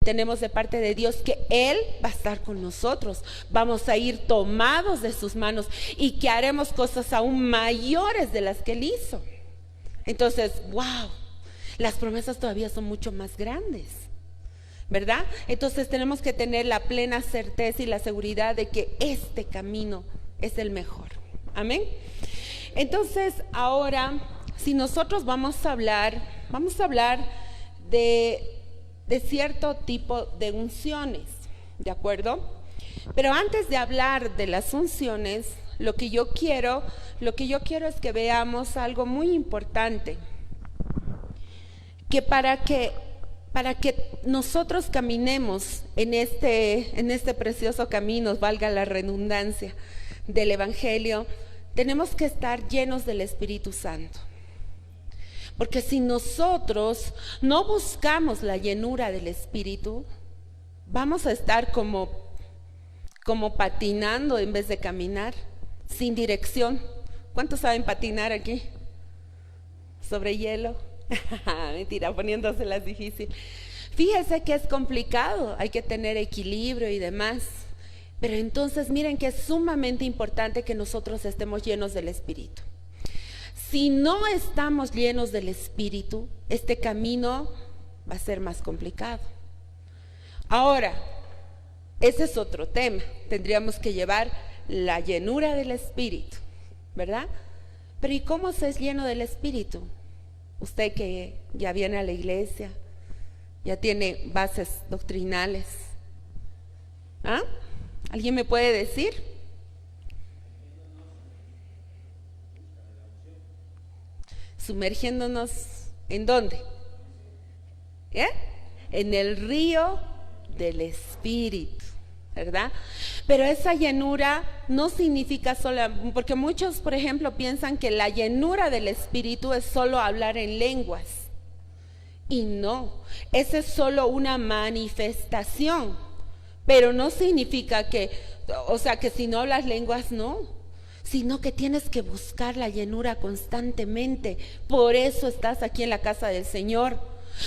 tenemos de parte de Dios que Él va a estar con nosotros, vamos a ir tomados de sus manos y que haremos cosas aún mayores de las que Él hizo. Entonces, wow, las promesas todavía son mucho más grandes, ¿verdad? Entonces tenemos que tener la plena certeza y la seguridad de que este camino es el mejor. Amén. Entonces ahora, si nosotros vamos a hablar de cierto tipo de unciones, ¿de acuerdo? Pero antes de hablar de las unciones, lo que yo quiero es que veamos algo muy importante, que para que nosotros caminemos en este precioso camino, valga la redundancia, del Evangelio, tenemos que estar llenos del Espíritu Santo. Porque si nosotros no buscamos la llenura del Espíritu, vamos a estar como patinando en vez de caminar, sin dirección. ¿Cuántos saben patinar aquí? ¿Sobre hielo? Mentira, poniéndoselas difícil. Fíjese que es complicado, hay que tener equilibrio y demás. Pero entonces miren que es sumamente importante que nosotros estemos llenos del Espíritu. Si no estamos llenos del Espíritu, este camino va a ser más complicado. Ahora, ese es otro tema. Tendríamos que llevar la llenura del Espíritu, ¿verdad? Pero ¿y cómo se es lleno del Espíritu? Usted que ya viene a la iglesia, ya tiene bases doctrinales. ¿Ah? ¿Alguien me puede decir? Sumergiéndonos, ¿en dónde? En el río del Espíritu, ¿verdad? Pero esa llenura no significa solo, porque muchos, por ejemplo, piensan que la llenura del Espíritu es solo hablar en lenguas. Y no, esa es solo una manifestación, pero no significa que si no hablas lenguas, no, sino que tienes que buscar la llenura constantemente. Por eso estás aquí en la casa del Señor,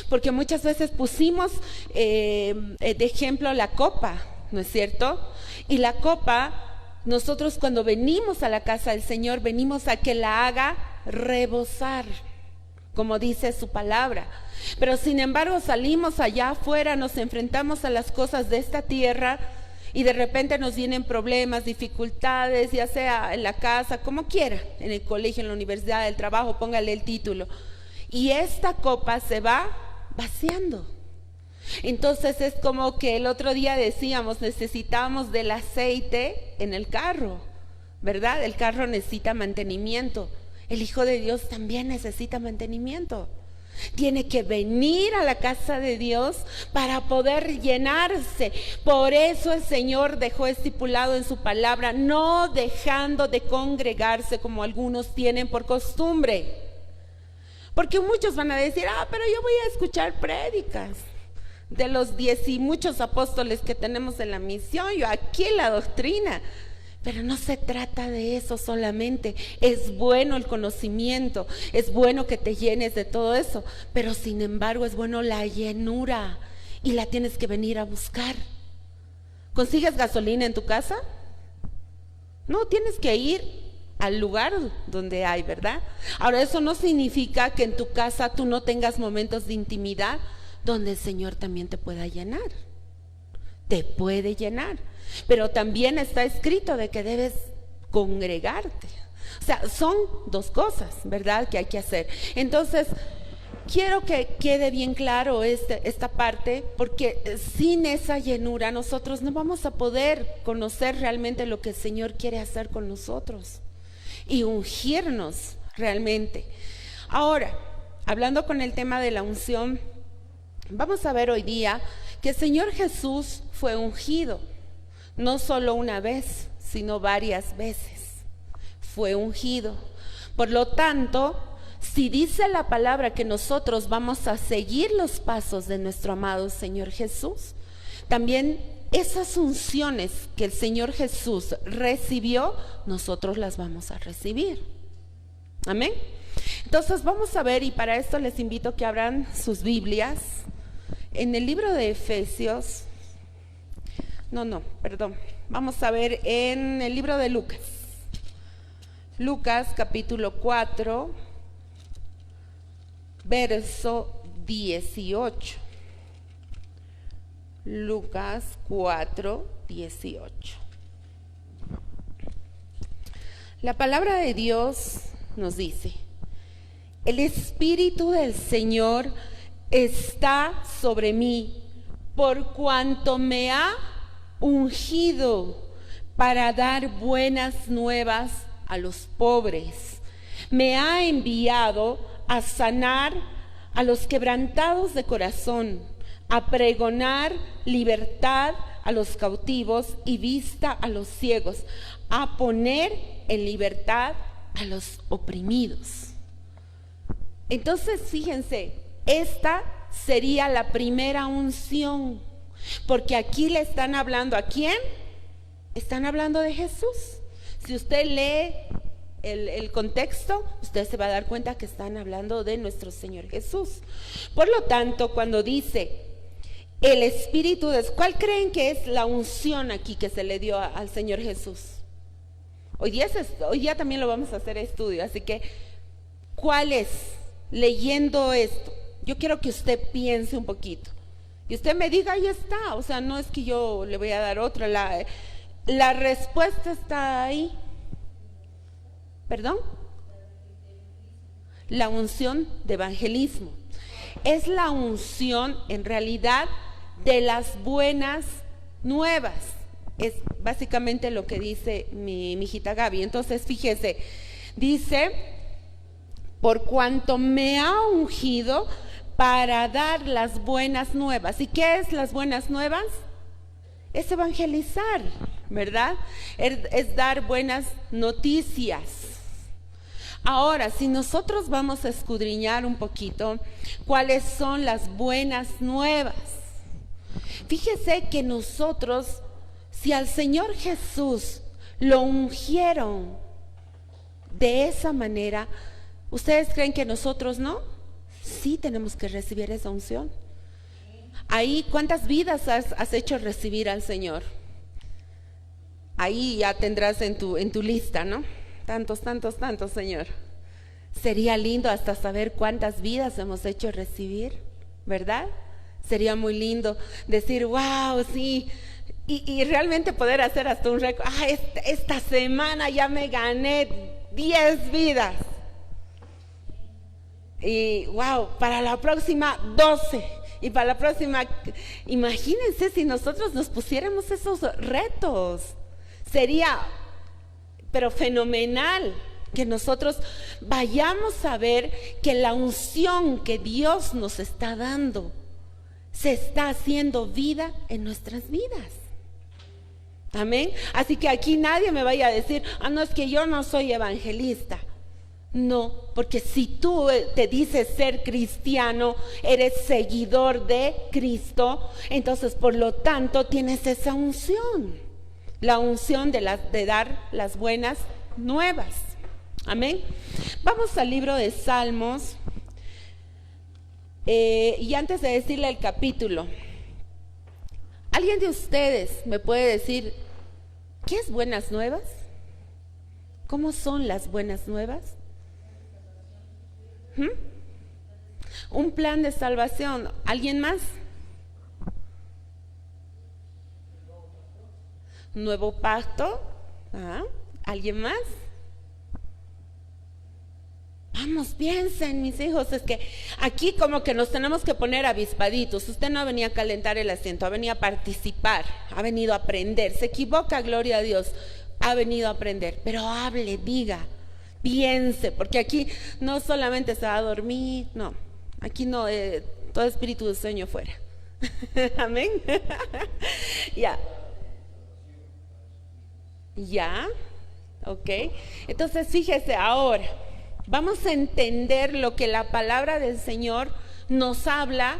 porque muchas veces pusimos de ejemplo la copa, ¿no es cierto? Y la copa, nosotros cuando venimos a la casa del Señor, venimos a que la haga rebosar, como dice su palabra. Pero sin embargo salimos allá afuera, nos enfrentamos a las cosas de esta tierra y de repente nos vienen problemas, dificultades, ya sea en la casa, como quiera, en el colegio, en la universidad, el trabajo, póngale el título. Y esta copa se va vaciando. Entonces es como que el otro día decíamos, necesitamos del aceite en el carro, ¿verdad? El carro necesita mantenimiento. El Hijo de Dios también necesita mantenimiento. Tiene que venir a la casa de Dios para poder llenarse. Por eso el Señor dejó estipulado en su palabra, no dejando de congregarse como algunos tienen por costumbre. Porque muchos van a decir, pero yo voy a escuchar prédicas de los 10 y muchos apóstoles que tenemos en la misión, yo aquí la doctrina. Pero no se trata de eso solamente. Es bueno el conocimiento, es bueno que te llenes de todo eso, pero sin embargo es bueno la llenura y la tienes que venir a buscar. ¿Consigues gasolina en tu casa? No, tienes que ir al lugar donde hay, ¿verdad? Ahora, eso no significa que en tu casa tú no tengas momentos de intimidad donde el Señor también te pueda llenar. Te puede llenar, pero también está escrito de que debes congregarte. O sea, son dos cosas, ¿verdad?, que hay que hacer. Entonces, quiero que quede bien claro esta parte, porque sin esa llenura nosotros no vamos a poder conocer realmente lo que el Señor quiere hacer con nosotros y ungirnos realmente. Ahora, hablando con el tema de la unción, vamos a ver hoy día que el Señor Jesús fue ungido, no solo una vez, sino varias veces. Fue ungido. Por lo tanto, si dice la palabra que nosotros vamos a seguir los pasos de nuestro amado Señor Jesús, también esas unciones que el Señor Jesús recibió, nosotros las vamos a recibir. Amén. Entonces vamos a ver, y para esto les invito a que abran sus Biblias En el libro de Efesios, perdón, vamos a ver en el libro de Lucas. Lucas capítulo 4, verso 18. Lucas 4, 18. La palabra de Dios nos dice: el Espíritu del Señor está sobre mí, por cuanto me ha ungido para dar buenas nuevas a los pobres. Me ha enviado a sanar a los quebrantados de corazón, a pregonar libertad a los cautivos y vista a los ciegos, a poner en libertad a los oprimidos. Entonces, fíjense, esta sería la primera unción, porque aquí le están hablando ¿a quién? Están hablando de Jesús. Si usted lee el contexto, usted se va a dar cuenta que están hablando de nuestro Señor Jesús. Por lo tanto, cuando dice el Espíritu de... ¿Cuál creen que es la unción aquí que se le dio al Señor Jesús? Hoy día también lo vamos a hacer estudio, así que ¿cuál es? Leyendo esto, yo quiero que usted piense un poquito y usted me diga, ahí está, o sea, no es que yo le voy a dar otra, la respuesta está ahí. ¿Perdón? La unción de evangelismo es la unción en realidad de las buenas nuevas. Es básicamente lo que dice mi hijita Gaby. Entonces, fíjese, dice: por cuanto me ha ungido para dar las buenas nuevas. ¿Y qué es las buenas nuevas? Es evangelizar, ¿verdad? Es dar buenas noticias. Ahora, si nosotros vamos a escudriñar un poquito cuáles son las buenas nuevas, fíjese que nosotros, si al Señor Jesús lo ungieron de esa manera, ¿ustedes creen que nosotros no? Sí tenemos que recibir esa unción. Ahí, ¿cuántas vidas has hecho recibir al Señor? Ahí ya tendrás en tu lista, ¿no? Tantos, Señor. Sería lindo hasta saber cuántas vidas hemos hecho recibir, ¿verdad? Sería muy lindo decir, wow, sí. Y realmente poder hacer hasta un récord. Esta semana ya me gané 10 vidas. Y wow, para la próxima 12. Y para la próxima, imagínense si nosotros nos pusiéramos esos retos. Sería, pero fenomenal, que nosotros vayamos a ver que la unción que Dios nos está dando se está haciendo vida en nuestras vidas. Amén. Así que aquí nadie me vaya a decir, no, es que yo no soy evangelista. No, porque si tú te dices ser cristiano, eres seguidor de Cristo, entonces por lo tanto tienes esa unción, la unción de dar las buenas nuevas. Amén. Vamos al libro de Salmos, y antes de decirle el capítulo, ¿alguien de ustedes me puede decir qué es buenas nuevas? ¿Cómo son las buenas nuevas? Un plan de salvación. ¿Alguien más? Nuevo pacto. ¿Alguien más? Vamos, piensen, mis hijos, es que aquí como que nos tenemos que poner avispaditos. Usted no ha venido a calentar el asiento, ha venido a participar, ha venido a aprender. Se equivoca, gloria a Dios, ha venido a aprender, pero hable, diga, piense, porque aquí no solamente se va a dormir, no, aquí no, todo espíritu de sueño fuera. Amén. Ya, ok. Entonces fíjese ahora. Vamos a entender lo que la palabra del Señor nos habla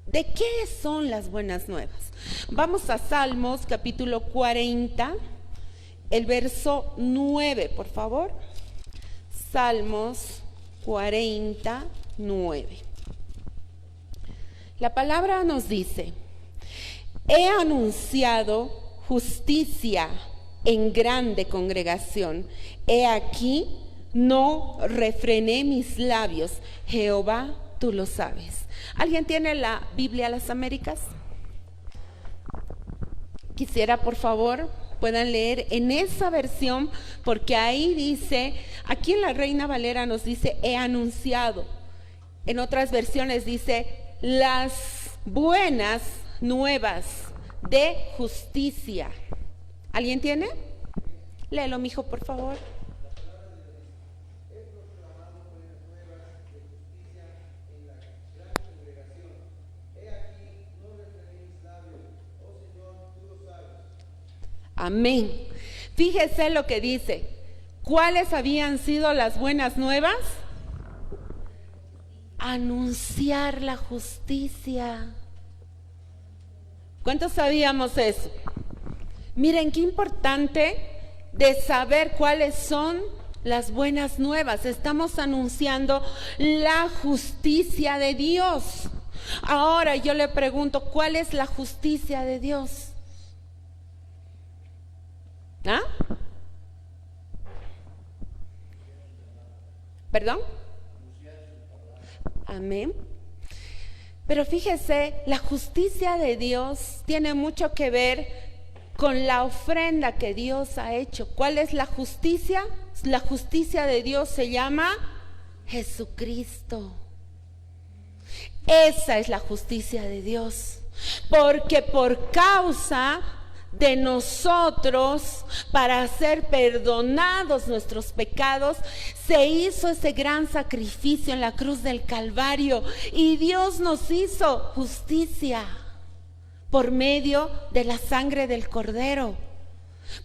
de qué son las buenas nuevas. Vamos a Salmos capítulo 40, el verso 9, por favor. Salmos 49. La palabra nos dice: he anunciado justicia en grande congregación. He aquí, no refrené mis labios. Jehová, tú lo sabes. ¿Alguien tiene la Biblia a las Américas? Quisiera, por favor, puedan leer en esa versión, porque ahí dice, aquí en la Reina Valera nos dice, he anunciado. En otras versiones dice, las buenas nuevas de justicia. ¿Alguien tiene? Léelo, mijo, por favor. Amén. Fíjese lo que dice. ¿Cuáles habían sido las buenas nuevas? Anunciar la justicia. ¿Cuántos sabíamos eso? Miren qué importante de saber cuáles son las buenas nuevas. Estamos anunciando la justicia de Dios. Ahora yo le pregunto, ¿cuál es la justicia de Dios? ¿Ah? ¿Perdón? Amén. Pero fíjese, la justicia de Dios tiene mucho que ver con la ofrenda que Dios ha hecho. ¿Cuál es la justicia? La justicia de Dios se llama Jesucristo. Esa es la justicia de Dios. Porque por causa de nosotros, para ser perdonados nuestros pecados, se hizo ese gran sacrificio en la cruz del Calvario, y Dios nos hizo justicia por medio de la sangre del Cordero.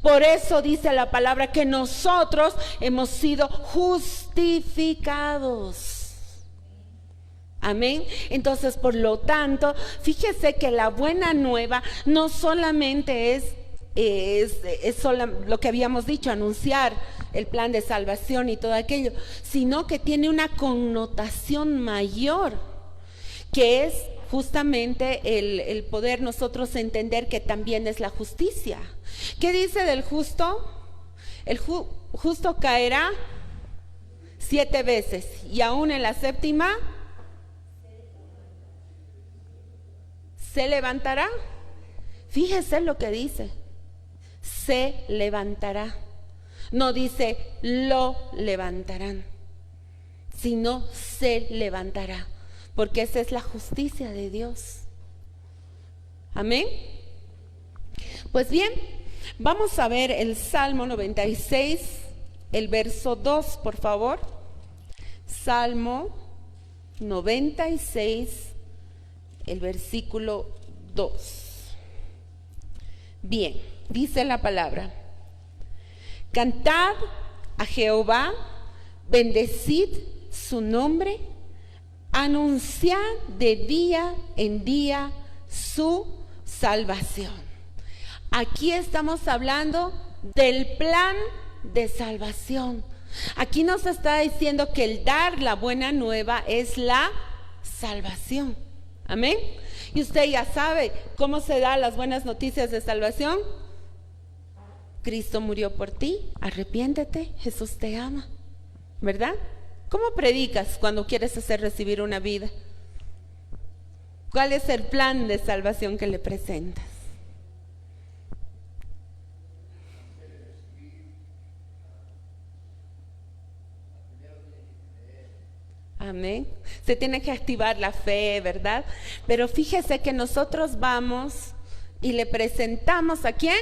Por eso dice la palabra que nosotros hemos sido justificados. Amén. Entonces, por lo tanto, fíjese que la buena nueva no solamente es lo que habíamos dicho, anunciar el plan de salvación y todo aquello, sino que tiene una connotación mayor, que es justamente el poder nosotros entender que también es la justicia. ¿Qué dice del justo? El justo caerá 7 veces y aún en la séptima se levantará. Fíjese lo que dice, se levantará. No dice lo levantarán, sino se levantará, porque esa es la justicia de Dios. Amén. Pues bien, vamos a ver el Salmo 96, el verso 2, por favor. Salmo 96, el versículo 2. Bien, dice la palabra: cantad a Jehová, bendecid su nombre, anunciad de día en día su salvación. Aquí estamos hablando del plan de salvación. Aquí nos está diciendo que el dar la buena nueva es la salvación. Amén. Y usted ya sabe cómo se dan las buenas noticias de salvación. Cristo murió por ti, arrepiéntete, Jesús te ama, ¿verdad? ¿Cómo predicas cuando quieres hacer recibir una vida? ¿Cuál es el plan de salvación que le presentas? Amén. Se tiene que activar la fe, ¿verdad? Pero fíjese que nosotros vamos y le presentamos ¿a quién?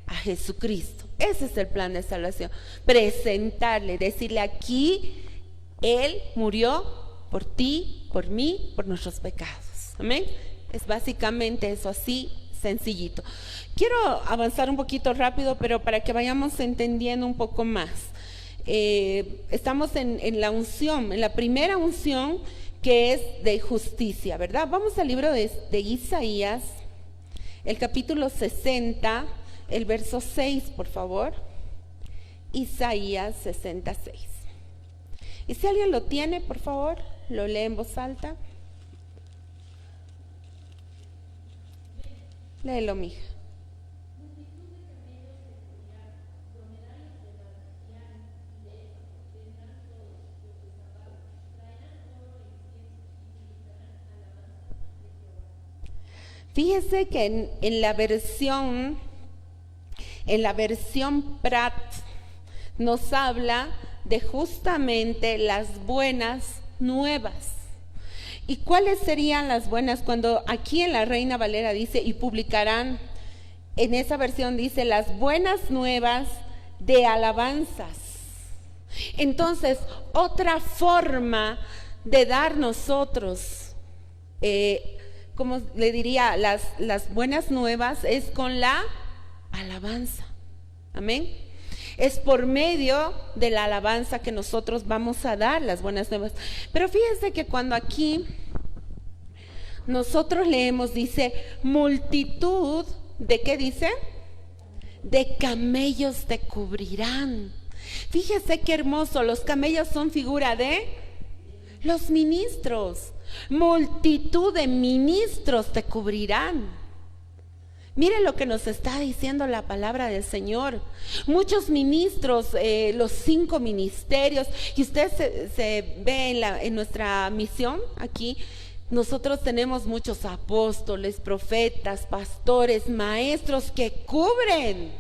A Jesucristo. Ese es el plan de salvación. Presentarle, decirle: aquí Él murió por ti, por mí, por nuestros pecados. Amén. Es básicamente eso, así sencillito. Quiero avanzar un poquito rápido, pero para que vayamos entendiendo un poco más. Estamos en la unción, en la primera unción, que es de justicia, ¿verdad? Vamos al libro de Isaías, el capítulo 60, el verso 6, por favor. Isaías 66. Y si alguien lo tiene, por favor, lo lee en voz alta. Léelo, mija. Fíjese que en la versión Prat nos habla de justamente las buenas nuevas. ¿Y cuáles serían las buenas? Cuando aquí en la Reina Valera dice, y publicarán, en esa versión dice, las buenas nuevas de alabanzas. Entonces, otra forma de dar nosotros, como le diría, las buenas nuevas es con la alabanza. Amén. Es por medio de la alabanza que nosotros vamos a dar las buenas nuevas. Pero fíjense que cuando aquí nosotros leemos, dice, multitud, ¿de qué dice? De camellos te cubrirán. Fíjese qué hermoso, los camellos son figura de los ministros. Multitud de ministros te cubrirán. Mire lo que nos está diciendo la palabra del Señor. Muchos ministros, los 5 ministerios, y usted se ve en nuestra misión aquí, nosotros tenemos muchos apóstoles, profetas, pastores, maestros que cubren.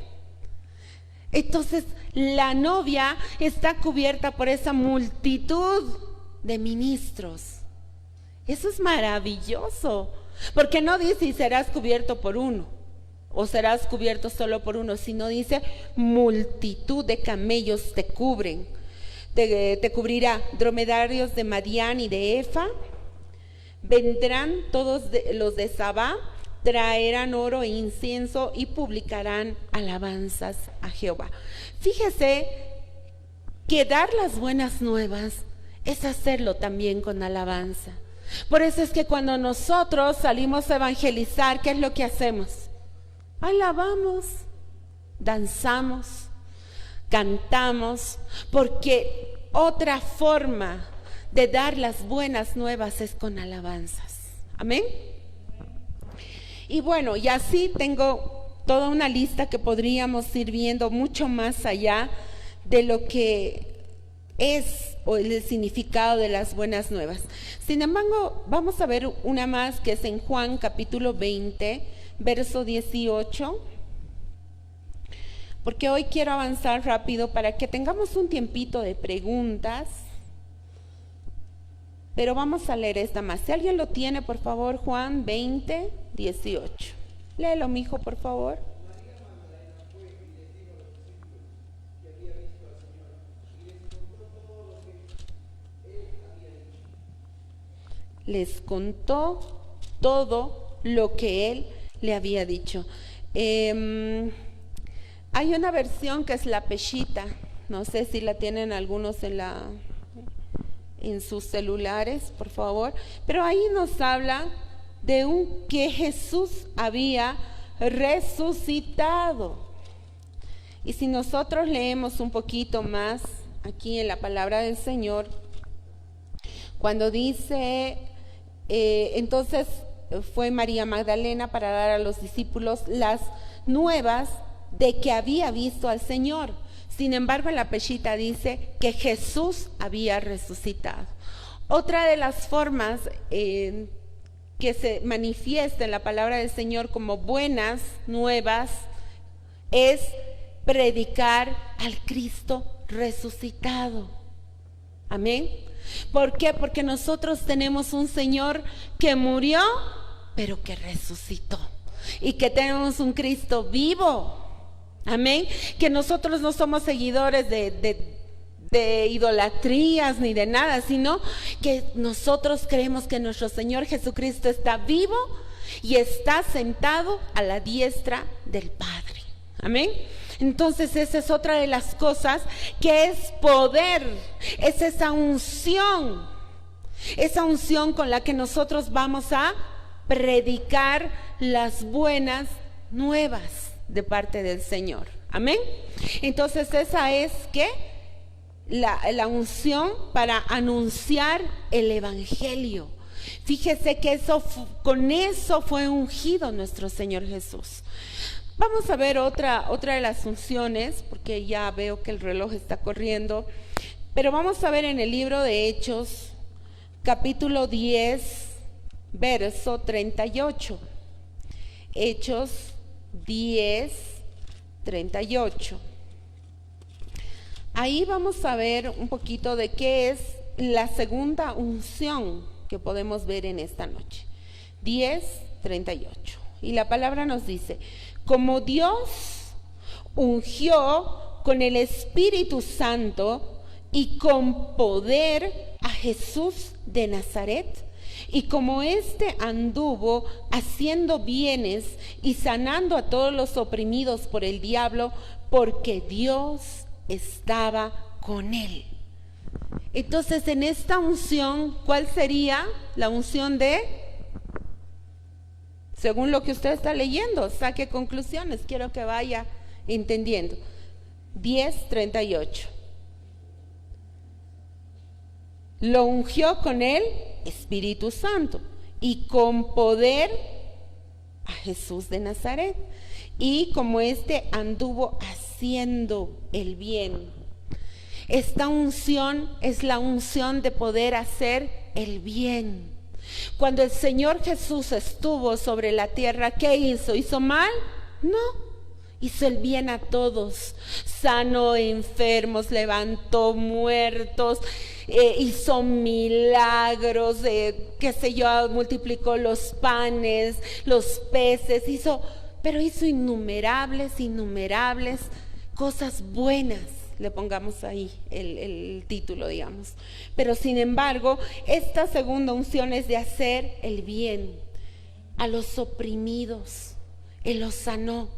Entonces, la novia está cubierta por esa multitud de ministros. Eso es maravilloso, porque no dice y serás cubierto por uno, o serás cubierto solo por uno, sino dice multitud de camellos te cubren, te cubrirá, dromedarios de Madián y de Efa, vendrán todos los de Sabá, traerán oro e incienso y publicarán alabanzas a Jehová. Fíjese que dar las buenas nuevas es hacerlo también con alabanza. Por eso es que cuando nosotros salimos a evangelizar, ¿qué es lo que hacemos? Alabamos, danzamos, cantamos, porque otra forma de dar las buenas nuevas es con alabanzas. Amén. Y bueno, y así tengo toda una lista que podríamos ir viendo mucho más allá de lo que es o el significado de las buenas nuevas. Sin embargo, vamos a ver una más que es en Juan capítulo 20, verso 18, porque hoy quiero avanzar rápido para que tengamos un tiempito de preguntas, pero vamos a leer esta más. Si alguien lo tiene, por favor, Juan 20, 18. Léelo, mijo, por favor. Les contó todo lo que él le había dicho. Hay una versión que es la Peshita, no sé si la tienen algunos en sus celulares, por favor, pero ahí nos habla de que Jesús había resucitado. Y si nosotros leemos un poquito más aquí en la palabra del Señor, cuando dice, entonces fue María Magdalena para dar a los discípulos las nuevas de que había visto al Señor. Sin embargo, en la Peshita dice que Jesús había resucitado. Otra de las formas que se manifiesta en la palabra del Señor como buenas nuevas es predicar al Cristo resucitado. Amén. ¿Por qué? Porque nosotros tenemos un Señor que murió, pero que resucitó. Y que tenemos un Cristo vivo. Amén. Que nosotros no somos seguidores de idolatrías ni de nada, sino que nosotros creemos que nuestro Señor Jesucristo está vivo y está sentado a la diestra del Padre. Amén. Entonces esa es otra de las cosas que es poder, es esa unción con la que nosotros vamos a predicar las buenas nuevas de parte del Señor. Amén. Entonces esa es que la unción para anunciar el evangelio. Fíjese que con eso fue ungido nuestro Señor Jesús. Vamos a ver otra de las unciones, porque ya veo que el reloj está corriendo, pero vamos a ver en el libro de Hechos, capítulo 10, verso 38. Hechos 10, 38. Ahí vamos a ver un poquito de qué es la segunda unción que podemos ver en esta noche. 10, 38. Y la palabra nos dice: como Dios ungió con el Espíritu Santo y con poder a Jesús de Nazaret, y como éste anduvo haciendo bienes y sanando a todos los oprimidos por el diablo, porque Dios estaba con él. Entonces, en esta unción, ¿cuál sería la unción de? Según lo que usted está leyendo, saque conclusiones, quiero que vaya entendiendo. 10:38. Lo ungió con el Espíritu Santo y con poder a Jesús de Nazaret, y como éste anduvo haciendo el bien. Esta unción es la unción de poder hacer el bien. Cuando el Señor Jesús estuvo sobre la tierra, ¿qué hizo? ¿Hizo mal? No, hizo el bien a todos. Sanó enfermos, levantó muertos, hizo milagros, multiplicó los panes, los peces, pero hizo innumerables cosas buenas. Le pongamos ahí el título, digamos. Pero sin embargo, esta segunda unción es de hacer el bien a los oprimidos. Él los sanó.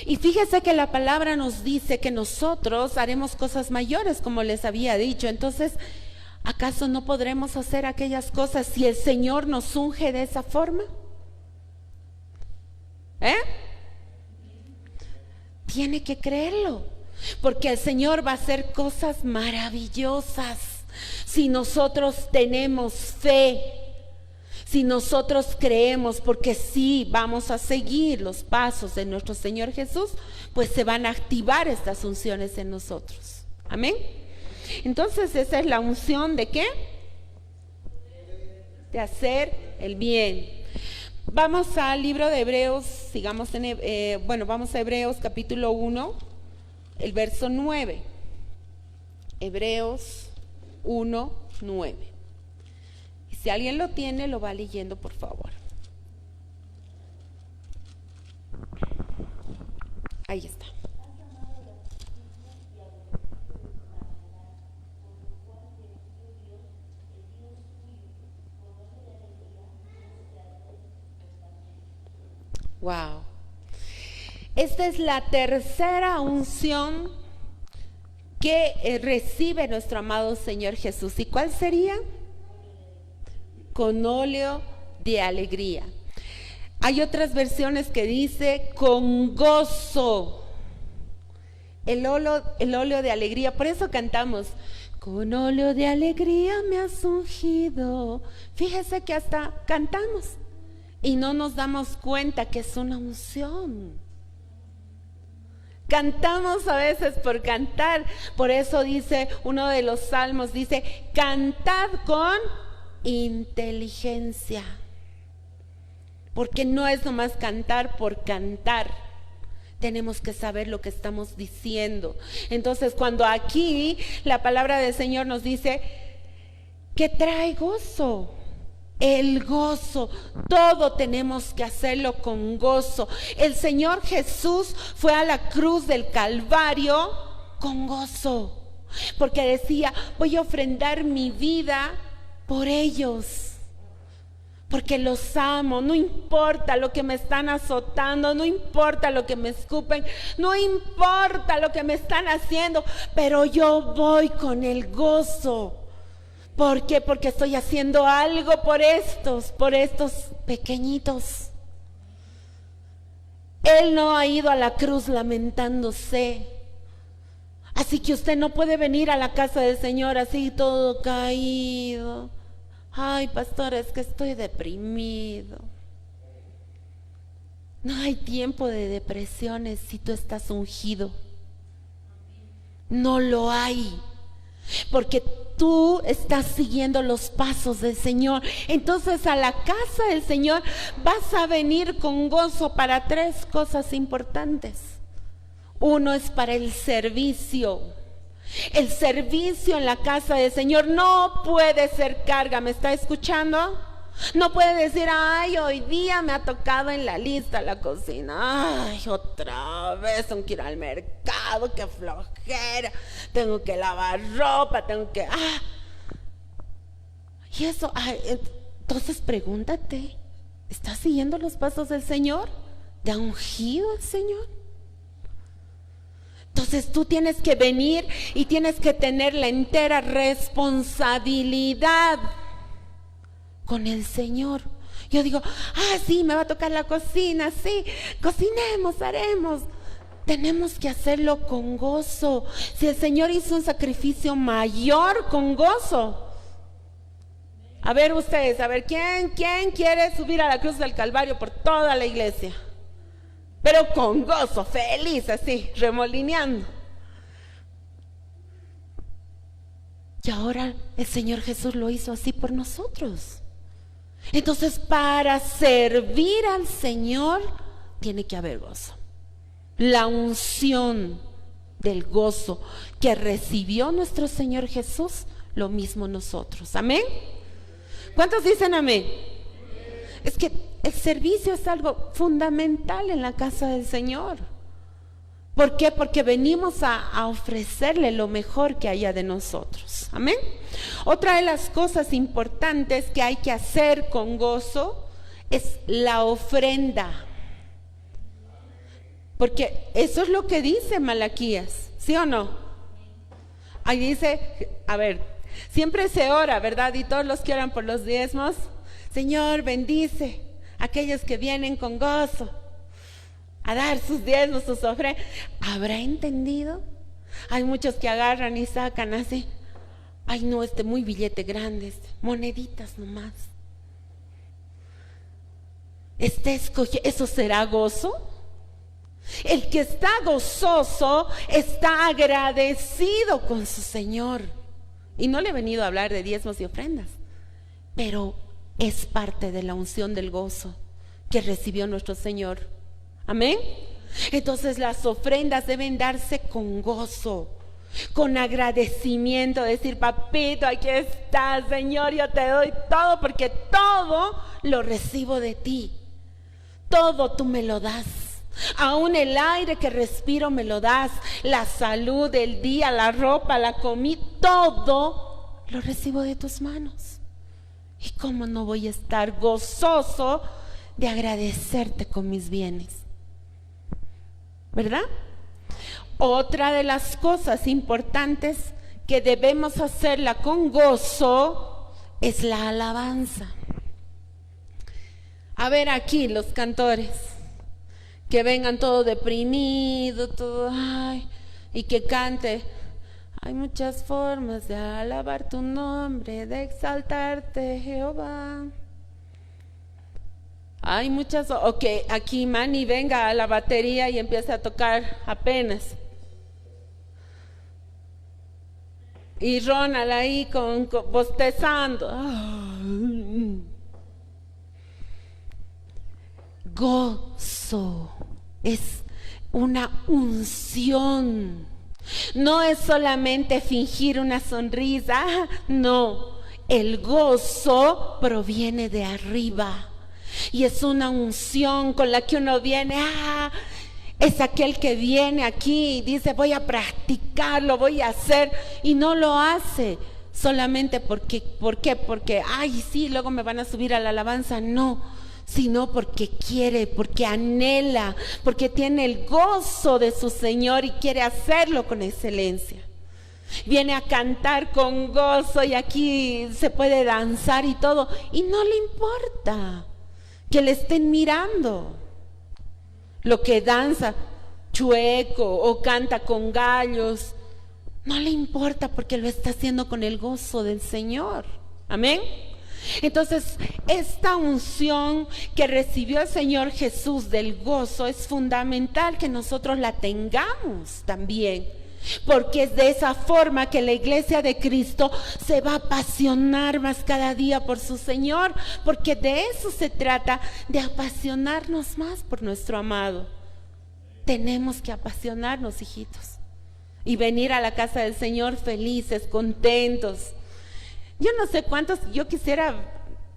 Y fíjese que la palabra nos dice que nosotros haremos cosas mayores, como les había dicho. Entonces, ¿acaso no podremos hacer aquellas cosas si el Señor nos unge de esa forma? Tiene que creerlo. Porque el Señor va a hacer cosas maravillosas si nosotros tenemos fe, si nosotros creemos, porque sí vamos a seguir los pasos de nuestro Señor Jesús, pues se van a activar estas unciones en nosotros. Amén. Entonces esa es la unción ¿de qué? De hacer el bien. Vamos al libro de Hebreos, vamos a Hebreos capítulo 1. El verso 9, Hebreos 1, 9. Y si alguien lo tiene, lo va leyendo, por favor. Ahí está. Wow. Esta es la tercera unción que recibe nuestro amado Señor Jesús. ¿Y cuál sería? Con óleo de alegría. Hay otras versiones que dice con gozo. El óleo de alegría. Por eso cantamos: con óleo de alegría me has ungido. Fíjese que hasta cantamos y no nos damos cuenta que es una unción. Cantamos a veces por cantar. Por eso dice uno de los salmos, dice: cantad con inteligencia. Porque no es nomás cantar por cantar. Tenemos que saber lo que estamos diciendo. Entonces, cuando aquí la palabra del Señor nos dice que trae gozo, el gozo, todo tenemos que hacerlo con gozo. El Señor Jesús fue a la cruz del Calvario con gozo, porque decía: voy a ofrendar mi vida por ellos, porque los amo. No importa lo que me están azotando, no importa lo que me escupen, no importa lo que me están haciendo, pero yo voy con el gozo. ¿Por qué? Porque estoy haciendo algo por estos pequeñitos. Él no ha ido a la cruz lamentándose. Así que usted no puede venir a la casa del Señor así todo caído. Ay, pastor, es que estoy deprimido. No hay tiempo de depresiones si tú estás ungido. No lo hay. Porque tú estás siguiendo los pasos del Señor. Entonces a la casa del Señor vas a venir con gozo para 3 cosas importantes. Uno es para el servicio. El servicio en la casa del Señor no puede ser carga. ¿Me está escuchando? No puede decir, ay, hoy día me ha tocado en la lista la cocina. Ay, otra vez tengo que ir al mercado, qué flojera. Tengo que lavar ropa, tengo que... Y eso, entonces pregúntate, ¿estás siguiendo los pasos del Señor? ¿Te ha ungido el Señor? Entonces tú tienes que venir y tienes que tener la entera responsabilidad con el Señor. Yo digo, sí, me va a tocar la cocina, sí, cocinemos, haremos. Tenemos que hacerlo con gozo. Si el Señor hizo un sacrificio mayor, con gozo. A ver ustedes, a ver, ¿quién quiere subir a la cruz del Calvario por toda la iglesia? Pero con gozo, feliz, así, remolineando. Y ahora el Señor Jesús lo hizo así por nosotros. Entonces, para servir al Señor, tiene que haber gozo. La unción del gozo que recibió nuestro Señor Jesús, lo mismo nosotros. ¿Amén? ¿Cuántos dicen amén? Es que el servicio es algo fundamental en la casa del Señor. ¿Por qué? Porque venimos a ofrecerle lo mejor que haya de nosotros. Amén. Otra de las cosas importantes que hay que hacer con gozo es la ofrenda. Porque eso es lo que dice Malaquías, ¿sí o no? Ahí dice, a ver, siempre se ora, ¿verdad? Y todos los que oran por los diezmos, Señor, bendice a aquellos que vienen con gozo a dar sus diezmos, sus ofrendas. ¿Habrá entendido? Hay muchos que agarran y sacan así. Ay, no, muy billete grande, moneditas nomás. ¿Eso será gozo? El que está gozoso está agradecido con su Señor. Y no le he venido a hablar de diezmos y ofrendas, pero es parte de la unción del gozo que recibió nuestro Señor. Amén. Entonces las ofrendas deben darse con gozo, con agradecimiento, decir, papito, aquí estás, Señor, yo te doy todo, porque todo lo recibo de ti. Todo tú me lo das. Aún el aire que respiro me lo das, la salud, el día, la ropa, la comida, todo lo recibo de tus manos. ¿Y cómo no voy a estar gozoso de agradecerte con mis bienes? ¿Verdad? Otra de las cosas importantes que debemos hacerla con gozo es la alabanza. A ver aquí los cantores, que vengan todo deprimido, todo, y que cante. Hay muchas formas de alabar tu nombre, de exaltarte, Jehová. Hay muchas, ok, aquí Manny venga a la batería y empieza a tocar apenas. Y Ronald ahí con bostezando. Gozo es una unción. No es solamente fingir una sonrisa, no. El gozo proviene de arriba. Y es una unción con la que uno viene, es aquel que viene aquí y dice, voy a practicarlo, voy a hacer, y no lo hace solamente ¿por qué? Porque, sí, luego me van a subir a la alabanza, no, sino porque quiere, porque anhela, porque tiene el gozo de su Señor y quiere hacerlo con excelencia. Viene a cantar con gozo y aquí se puede danzar y todo, y no le importa que le estén mirando. Lo que danza chueco o canta con gallos, no le importa porque lo está haciendo con el gozo del Señor. Amén. Entonces, esta unción que recibió el Señor Jesús del gozo es fundamental que nosotros la tengamos también, porque es de esa forma que la iglesia de Cristo se va a apasionar más cada día por su Señor, porque de eso se trata, de apasionarnos más por nuestro amado. Tenemos que apasionarnos, hijitos, y venir a la casa del Señor felices, contentos. Yo no sé cuántos, yo quisiera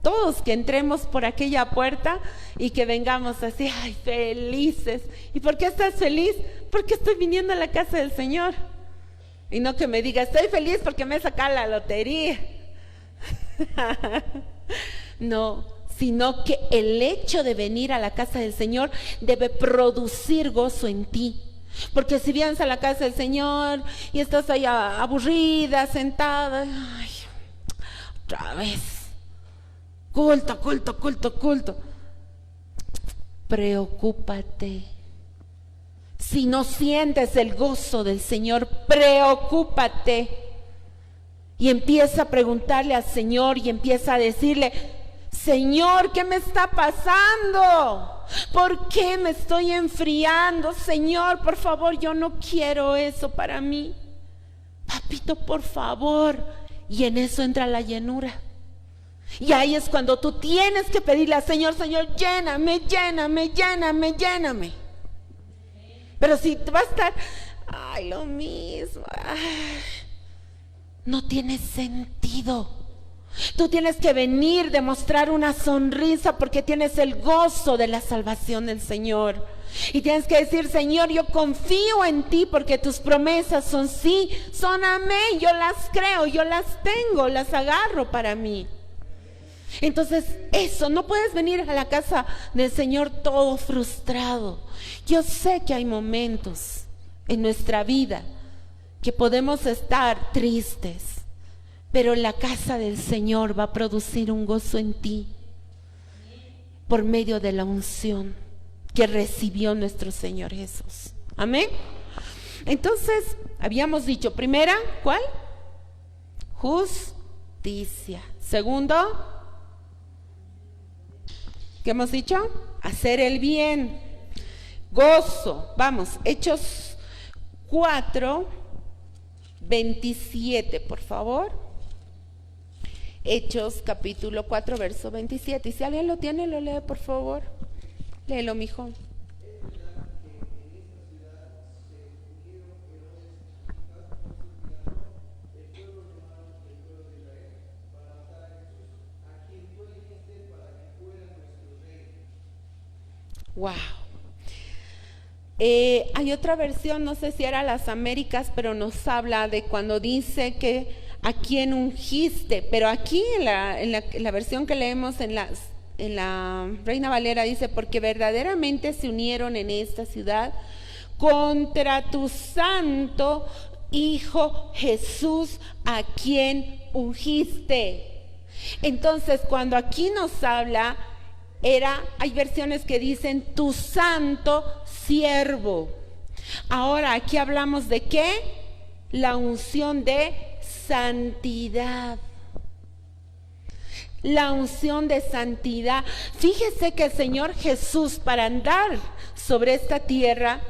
todos que entremos por aquella puerta y que vengamos así, ay, felices. ¿Y por qué estás feliz? Porque estoy viniendo a la casa del Señor. Y no que me diga, estoy feliz porque me he sacado la lotería. No, sino que el hecho de venir a la casa del Señor debe producir gozo en ti. Porque si vienes a la casa del Señor y estás ahí aburrida, sentada, ay, otra vez, culto, culto, culto, culto. Preocúpate. Si no sientes el gozo del Señor, preocúpate. Y empieza a preguntarle al Señor y empieza a decirle, Señor, ¿qué me está pasando? ¿Por qué me estoy enfriando? Señor, por favor, yo no quiero eso para mí. Papito, por favor. Y en eso entra la llenura. Y ahí es cuando tú tienes que pedirle al Señor, Señor, lléname, lléname, lléname, lléname. Pero si tú vas a estar, ay, lo mismo, ay, no tiene sentido. Tú tienes que venir, demostrar una sonrisa porque tienes el gozo de la salvación del Señor. Y tienes que decir, Señor, yo confío en ti porque tus promesas son sí, son amén, yo las creo, yo las tengo, las agarro para mí. Entonces, eso, no puedes venir a la casa del Señor todo frustrado. Yo sé que hay momentos en nuestra vida que podemos estar tristes, pero la casa del Señor va a producir un gozo en ti por medio de la unción que recibió nuestro Señor Jesús. Amén. Entonces, habíamos dicho, primera, ¿cuál? Justicia. Segundo, ¿qué hemos dicho? Hacer el bien. Gozo. Vamos, Hechos 4:27, por favor. Hechos capítulo 4, verso 27. Y si alguien lo tiene, lo lee, por favor. Léelo, mijo. Wow. Hay otra versión, no sé si era las Américas, pero nos habla de cuando dice que a quién ungiste, pero aquí en la versión que leemos en la Reina Valera dice, porque verdaderamente se unieron en esta ciudad contra tu santo Hijo Jesús, a quien ungiste. Entonces, cuando aquí nos habla, hay versiones que dicen tu santo siervo. Ahora, aquí hablamos de ¿qué? La unción de santidad. La unción de santidad. Fíjese que el Señor Jesús, para andar sobre esta tierra,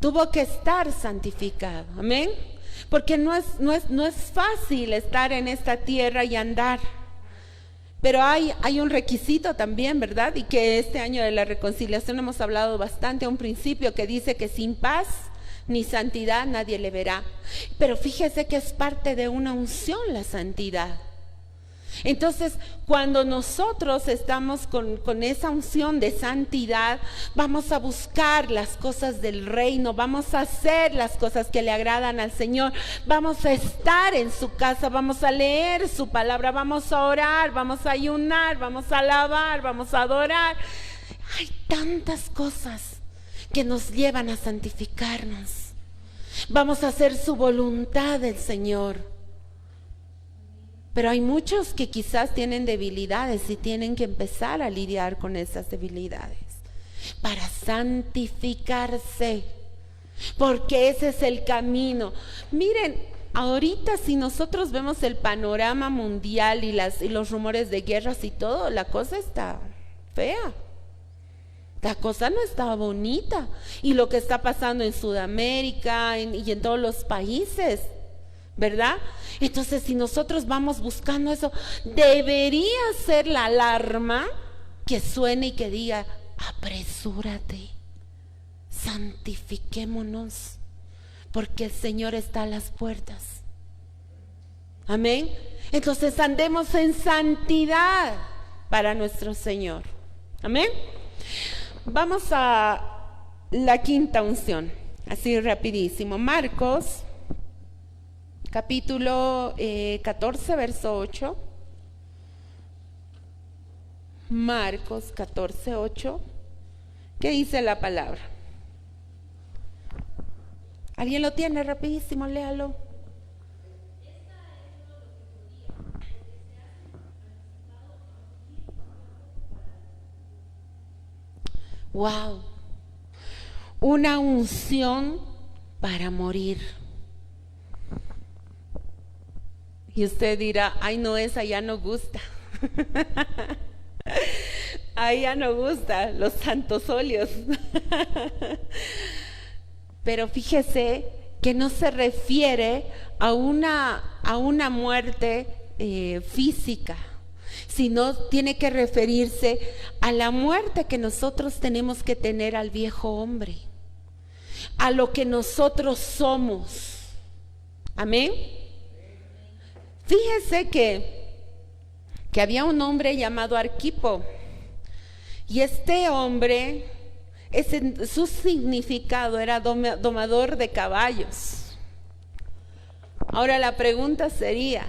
tuvo que estar santificado. Amén. Porque no es fácil estar en esta tierra y andar. Pero hay un requisito también, ¿verdad? Y que este año de la reconciliación hemos hablado bastante, un principio que dice que sin paz ni santidad nadie le verá. Pero fíjese que es parte de una unción la santidad. Entonces, cuando nosotros estamos con esa unción de santidad, vamos a buscar las cosas del reino, vamos a hacer las cosas que le agradan al Señor, vamos a estar en su casa, vamos a leer su palabra, vamos a orar, vamos a ayunar, vamos a alabar, vamos a adorar. Hay tantas cosas que nos llevan a santificarnos. Vamos a hacer su voluntad del Señor. Pero hay muchos que quizás tienen debilidades y tienen que empezar a lidiar con esas debilidades para santificarse, porque ese es el camino. Miren, ahorita si nosotros vemos el panorama mundial y los rumores de guerras y todo, la cosa está fea. La cosa no está bonita. Y lo que está pasando en Sudamérica y en todos los países, ¿verdad? Entonces, si nosotros vamos buscando eso, debería ser la alarma que suene y que diga: apresúrate, santifiquémonos, porque el Señor está a las puertas. Amén. Entonces andemos en santidad para nuestro Señor. Amén. Vamos a la quinta unción, así rapidísimo. Marcos, capítulo 14, verso 8. Marcos 14, 8. ¿Qué dice la palabra? ¿Alguien lo tiene? Rapidísimo, léalo. Wow, una unción para morir. Y usted dirá: ay, no, esa ya no gusta. Ay, ya no gusta, los santos óleos. Pero fíjese que no se refiere a una muerte física, sino tiene que referirse a la muerte que nosotros tenemos que tener al viejo hombre, a lo que nosotros somos. Amén. Fíjese que había un hombre llamado Arquipo, y este hombre, su significado era domador de caballos. Ahora la pregunta sería,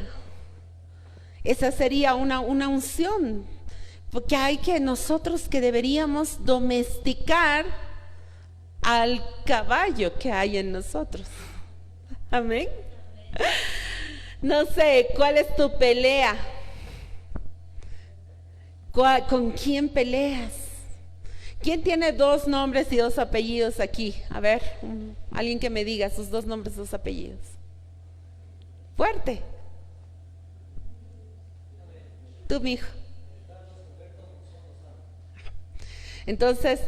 esa sería una unción, porque nosotros que deberíamos domesticar al caballo que hay en nosotros. Amén. No sé, ¿cuál es tu pelea? ¿Con quién peleas? ¿Quién tiene 2 nombres y 2 apellidos aquí? A ver, alguien que me diga sus 2 nombres y 2 apellidos. Fuerte. Tú, mijo. Entonces,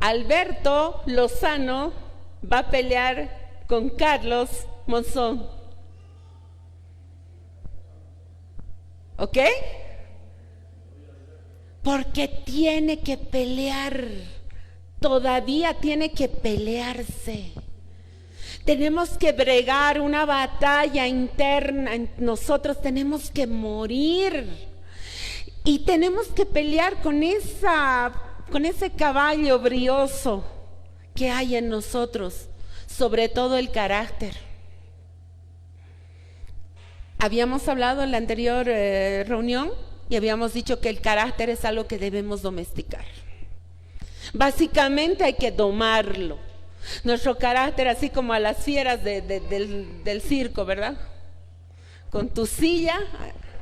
Alberto Lozano va a pelear con Carlos Monzón. ¿Ok? Porque tiene que pelear, todavía tiene que pelearse. Tenemos que bregar una batalla interna, nosotros tenemos que morir y tenemos que pelear con ese caballo brioso que hay en nosotros, sobre todo el carácter. Habíamos hablado en la anterior reunión y habíamos dicho que el carácter es algo que debemos domesticar. Básicamente hay que domarlo. Nuestro carácter, así como a las fieras del circo, ¿verdad? Con tu silla,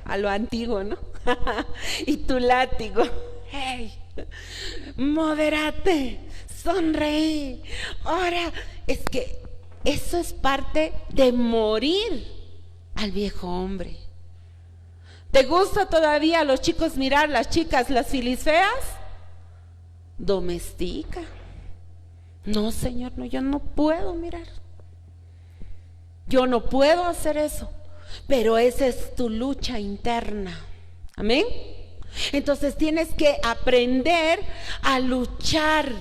a lo antiguo, ¿no? Y tu látigo. ¡Hey! Modérate, sonreí. Ahora, es que eso es parte de morir al viejo hombre. ¿Te gusta todavía a los chicos mirar las chicas, las filiseas? Domestica. No, Señor, no, yo no puedo mirar. Yo no puedo hacer eso. Pero esa es tu lucha interna. Amén. Entonces tienes que aprender a luchar.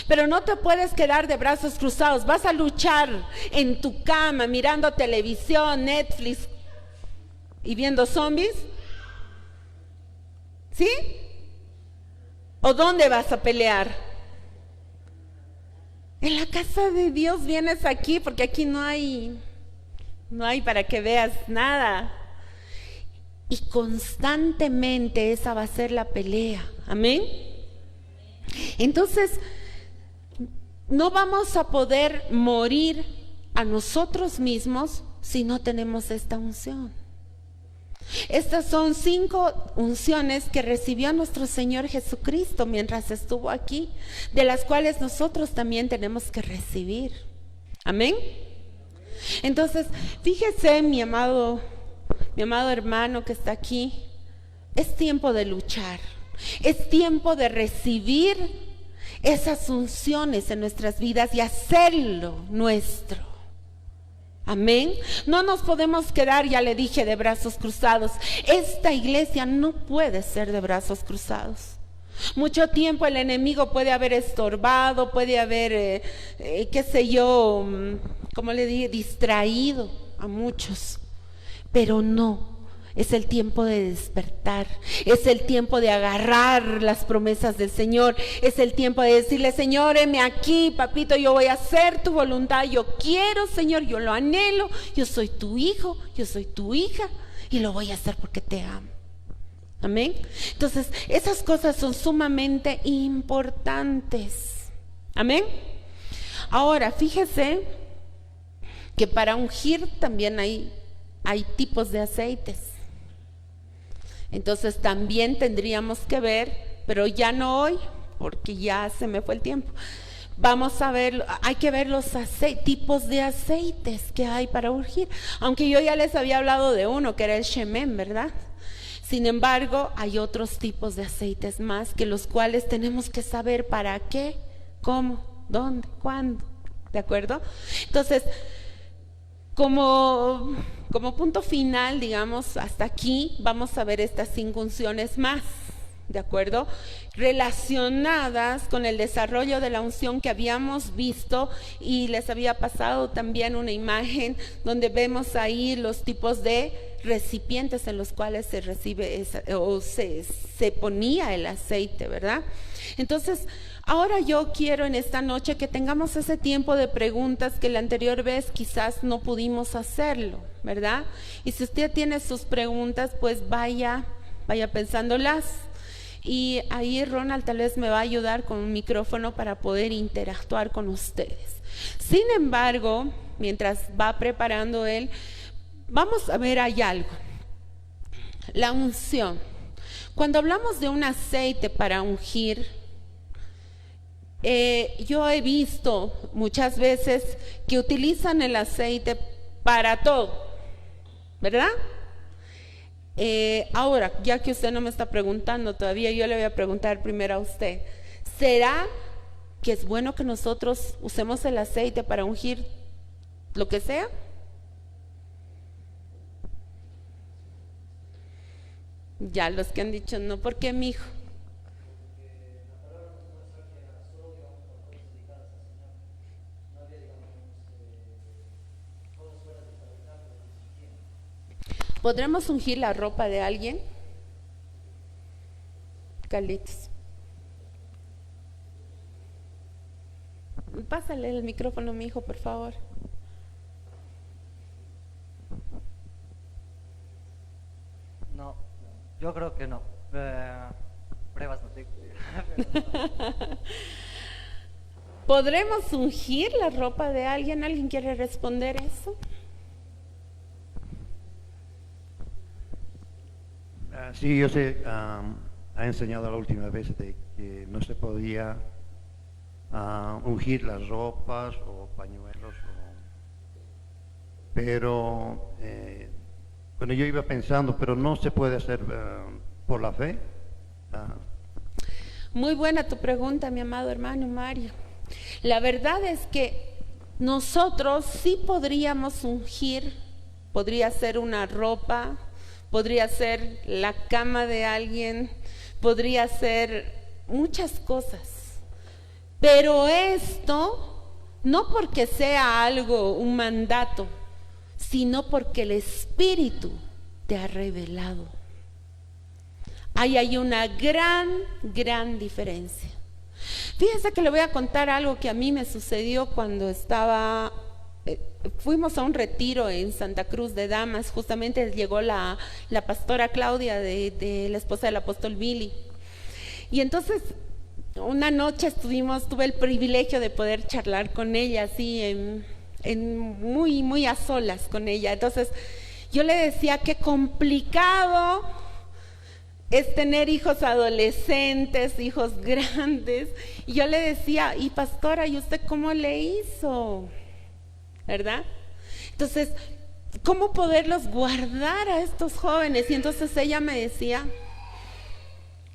Pero no te puedes quedar de brazos cruzados. Vas a luchar en tu cama, mirando televisión, Netflix y viendo zombies. ¿Sí? ¿O dónde vas a pelear? En la casa de Dios vienes aquí, porque aquí no hay para que veas nada. Y constantemente esa va a ser la pelea. Amén. Entonces, no vamos a poder morir a nosotros mismos si no tenemos esta unción. Estas son 5 unciones que recibió nuestro Señor Jesucristo mientras estuvo aquí, de las cuales nosotros también tenemos que recibir. Amén. Entonces, fíjese, mi amado hermano que está aquí, es tiempo de luchar, es tiempo de recibir esas unciones en nuestras vidas y hacerlo nuestro. Amén. No nos podemos quedar, ya le dije, de brazos cruzados. Esta iglesia no puede ser de brazos cruzados. Mucho tiempo el enemigo puede haber estorbado, puede haber, qué sé yo, como le dije, distraído a muchos. Pero no. Es el tiempo de despertar, es el tiempo de agarrar las promesas del Señor, es el tiempo de decirle, Señor, heme aquí, papito, yo voy a hacer tu voluntad, yo quiero, Señor, yo lo anhelo, yo soy tu hijo, yo soy tu hija y lo voy a hacer porque te amo. Amén. Entonces, esas cosas son sumamente importantes. Amén. Ahora, fíjese que para ungir también hay tipos de aceites. Entonces también tendríamos que ver, pero ya no hoy, porque ya se me fue el tiempo. Vamos a ver, hay que ver los tipos de aceites que hay para ungir. Aunque yo ya les había hablado de uno, que era el Shemen, ¿verdad? Sin embargo, hay otros tipos de aceites más, que los cuales tenemos que saber para qué, cómo, dónde, cuándo. ¿De acuerdo? Entonces, como punto final, digamos, hasta aquí vamos a ver estas 5 unciones más, ¿de acuerdo? Relacionadas con el desarrollo de la unción que habíamos visto, y les había pasado también una imagen donde vemos ahí los tipos de recipientes en los cuales se recibe se ponía el aceite, ¿verdad? Entonces, ahora yo quiero en esta noche que tengamos ese tiempo de preguntas que la anterior vez quizás no pudimos hacerlo, ¿verdad? Y si usted tiene sus preguntas, pues vaya pensándolas. Y ahí Ronald tal vez me va a ayudar con un micrófono para poder interactuar con ustedes. Sin embargo, mientras va preparando él, vamos a ver, hay algo. La unción. Cuando hablamos de un aceite para ungir, yo he visto muchas veces que utilizan el aceite para todo, ¿verdad? Ahora, ya que usted no me está preguntando todavía, yo le voy a preguntar primero a usted. ¿Será que es bueno que nosotros usemos el aceite para ungir lo que sea? Ya, los que han dicho no, ¿por qué, mijo? ¿Podremos ungir la ropa de alguien? Carlitos. Pásale el micrófono, mi hijo, por favor. No, yo creo que no. Pruebas no tengo. ¿Podremos ungir la ropa de alguien? ¿Alguien quiere responder eso? Sí, yo sé, ha enseñado la última vez de que no se podía ungir las ropas o pañuelos, pero bueno, yo iba pensando, pero no se puede hacer por la fe. Muy buena tu pregunta, mi amado hermano Mario. La verdad es que nosotros sí podríamos ungir, podría ser una ropa, podría ser la cama de alguien, podría ser muchas cosas. Pero esto no porque sea algo, un mandato, sino porque el Espíritu te ha revelado. Ahí hay una gran diferencia. Fíjense que le voy a contar algo que a mí me sucedió cuando fuimos a un retiro en Santa Cruz de Damas. Justamente llegó la pastora Claudia de la esposa del apóstol Billy. Y entonces una noche tuve el privilegio de poder charlar con ella así muy a solas con ella. Entonces yo le decía qué complicado es tener hijos adolescentes, hijos grandes. Y yo le decía, y pastora, ¿y usted cómo le hizo? ¿Verdad? Entonces, ¿cómo poderlos guardar a estos jóvenes? Y entonces ella me decía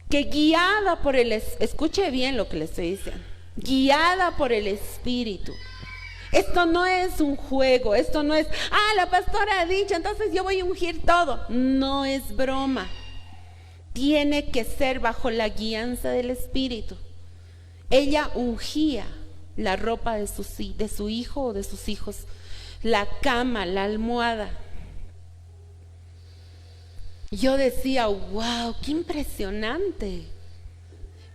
que guiada por escuche bien lo que le estoy diciendo, guiada por el Espíritu. Esto no es un juego, esto no es, la pastora ha dicho, entonces yo voy a ungir todo. No es broma. Tiene que ser bajo la guianza del Espíritu. Ella ungía la ropa de su hijo o de sus hijos, la cama, la almohada. Yo decía, wow, qué impresionante.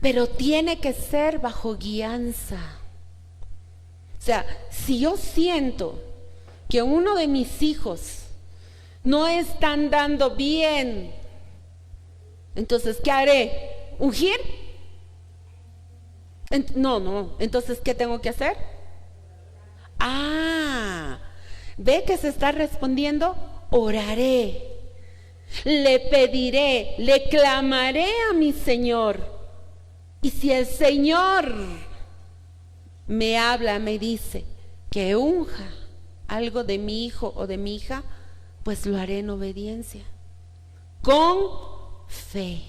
Pero tiene que ser bajo guianza. O sea, si yo siento que uno de mis hijos no está andando bien, entonces, ¿qué haré? ¿Ungir? No. Entonces, ¿qué tengo que hacer? ¿Ve que se está respondiendo? Oraré, le pediré, le clamaré a mi Señor. Y si el Señor me habla, me dice que unja algo de mi hijo o de mi hija, pues lo haré en obediencia, con fe.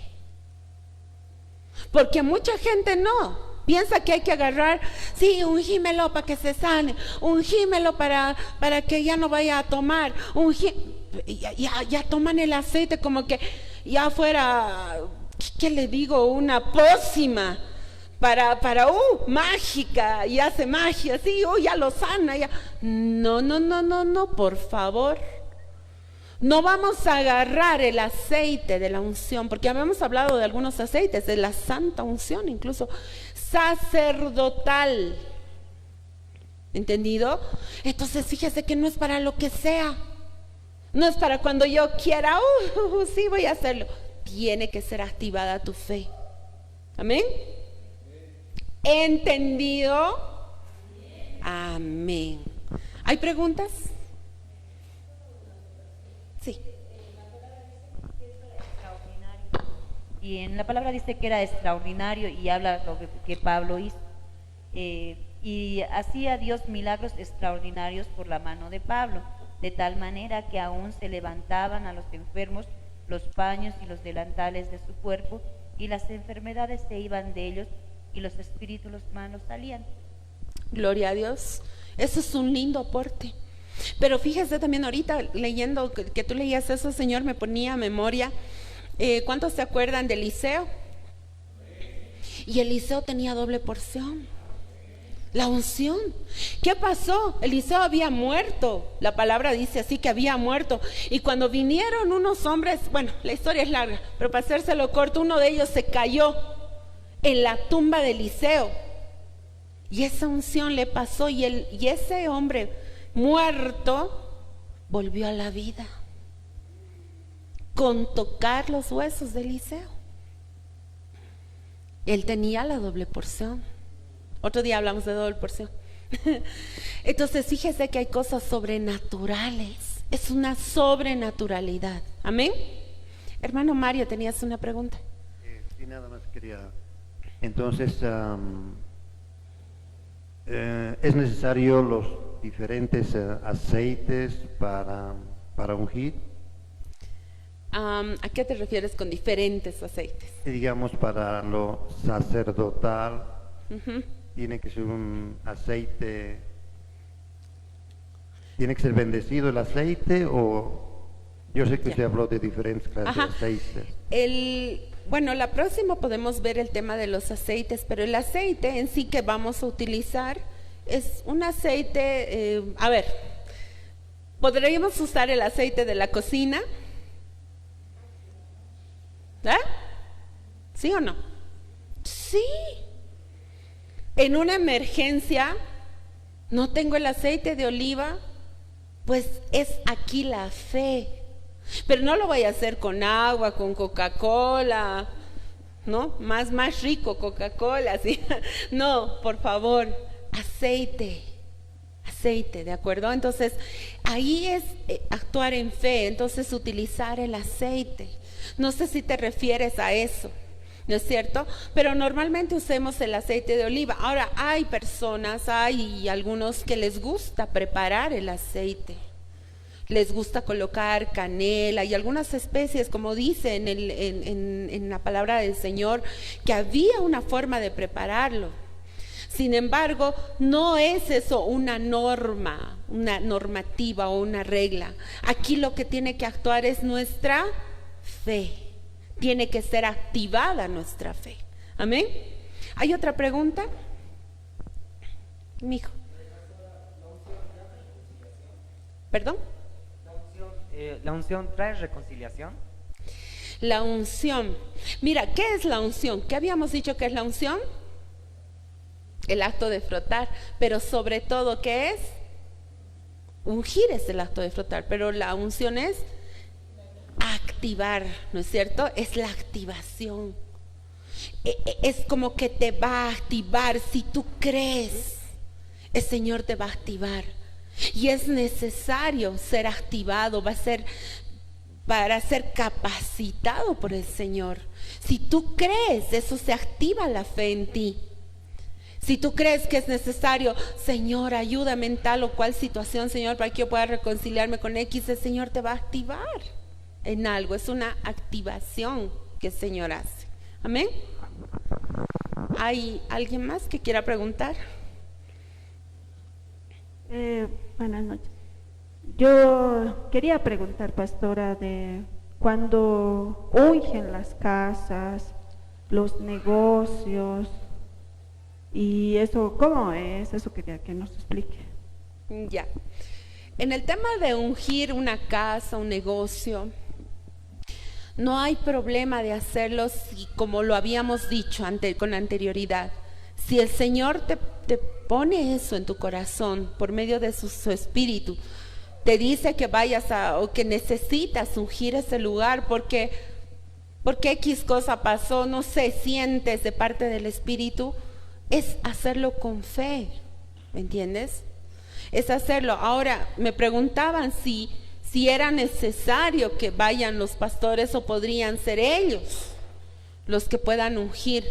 Porque mucha gente no piensa que hay que agarrar, sí, ungímelo para que se sane, ungímelo para que ya no vaya a tomar, ya toman el aceite como que ya fuera, ¿qué le digo? Una pócima para mágica, y hace magia, sí, ya lo sana, ya. No, por favor. No vamos a agarrar el aceite de la unción, porque habíamos hablado de algunos aceites, de la santa unción, incluso sacerdotal. ¿Entendido? Entonces fíjese que no es para lo que sea. No es para cuando yo quiera, sí voy a hacerlo. Tiene que ser activada tu fe. Amén. ¿Entendido? Amén. ¿Hay preguntas? Sí. Y en la palabra dice que era extraordinario y habla lo que Pablo hizo. Y hacía Dios milagros extraordinarios por la mano de Pablo, de tal manera que aún se levantaban a los enfermos los paños y los delantales de su cuerpo, y las enfermedades se iban de ellos, y los espíritus malos salían. Gloria a Dios. Eso es un lindo aporte. Pero fíjese también ahorita leyendo que tú leías eso, Señor, me ponía a memoria. ¿Cuántos se acuerdan de Eliseo? Y Eliseo tenía doble porción. La unción. ¿Qué pasó? Eliseo había muerto. La palabra dice así, que había muerto. Y cuando vinieron unos hombres, bueno, la historia es larga, pero para hacérselo corto, uno de ellos se cayó en la tumba de Eliseo. Y esa unción le pasó, y ese hombre muerto volvió a la vida con tocar los huesos de Eliseo. Él tenía la doble porción. Otro día hablamos de doble porción. Entonces fíjese que hay cosas sobrenaturales. Es una sobrenaturalidad. Amén. Hermano Mario, tenías una pregunta. Sí, nada más quería. Entonces, ¿es necesario los diferentes aceites para ungir? ¿A qué te refieres con diferentes aceites? Digamos, para lo sacerdotal, Uh-huh. tiene que ser un aceite, tiene que ser bendecido el aceite, o yo sé que usted habló de diferentes clases de aceites. Bueno, la próxima podemos ver el tema de los aceites, pero el aceite en sí que vamos a utilizar es un aceite, podríamos usar el aceite de la cocina. ¿Sí o no? Sí. En una emergencia, no tengo el aceite de oliva, pues es aquí la fe. Pero no lo voy a hacer con agua, con Coca-Cola, ¿no? Más rico Coca-Cola, ¿sí? No, por favor, aceite, ¿de acuerdo? Entonces, ahí es actuar en fe, entonces utilizar el aceite. No sé si te refieres a eso, ¿no es cierto? Pero normalmente usemos el aceite de oliva. Ahora, hay algunos que les gusta preparar el aceite. Les gusta colocar canela y algunas especies, como dice en la palabra del Señor, que había una forma de prepararlo. Sin embargo, no es eso una norma, una normativa o una regla. Aquí lo que tiene que actuar es nuestra fe. Tiene que ser activada nuestra fe. Amén. ¿Hay otra pregunta? Mijo. ¿Perdón? ¿La unción trae reconciliación? La unción. Mira, ¿qué es la unción? ¿Qué habíamos dicho que es la unción? El acto de frotar. Pero sobre todo, ¿qué es? Ungir es el acto de frotar, pero la unción es activar, ¿no es cierto? Es la activación. Es como que te va a activar. Si tú crees, el Señor te va a activar. Y es necesario ser activado, va a ser para ser capacitado por el Señor. Si tú crees, eso se activa la fe en ti. Si tú crees que es necesario, Señor, ayúdame en tal o cual situación, Señor, para que yo pueda reconciliarme con X, el Señor te va a activar en algo. Es una activación que el Señor hace. Amén. ¿Hay alguien más que quiera preguntar? Buenas noches. Yo quería preguntar, pastora, de cuando ungen las casas, los negocios, y eso, ¿cómo es? Eso quería que nos explique. Ya. En el tema de ungir una casa, un negocio, no hay problema de hacerlo si, como lo habíamos dicho con anterioridad. Si el Señor te pone eso en tu corazón por medio de su espíritu, te dice que vayas o que necesitas ungir ese lugar porque X cosa pasó, no sé, sientes de parte del espíritu, es hacerlo con fe, ¿me entiendes? Es hacerlo. Ahora, me preguntaban si era necesario que vayan los pastores o podrían ser ellos los que puedan ungir,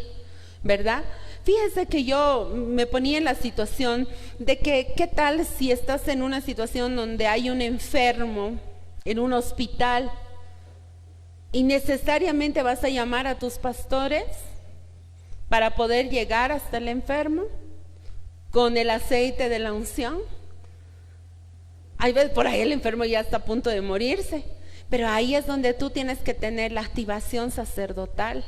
¿verdad? Fíjese que yo me ponía en la situación de que, ¿qué tal si estás en una situación donde hay un enfermo en un hospital y necesariamente vas a llamar a tus pastores para poder llegar hasta el enfermo con el aceite de la unción? Hay veces por ahí el enfermo ya está a punto de morirse, pero ahí es donde tú tienes que tener la activación sacerdotal.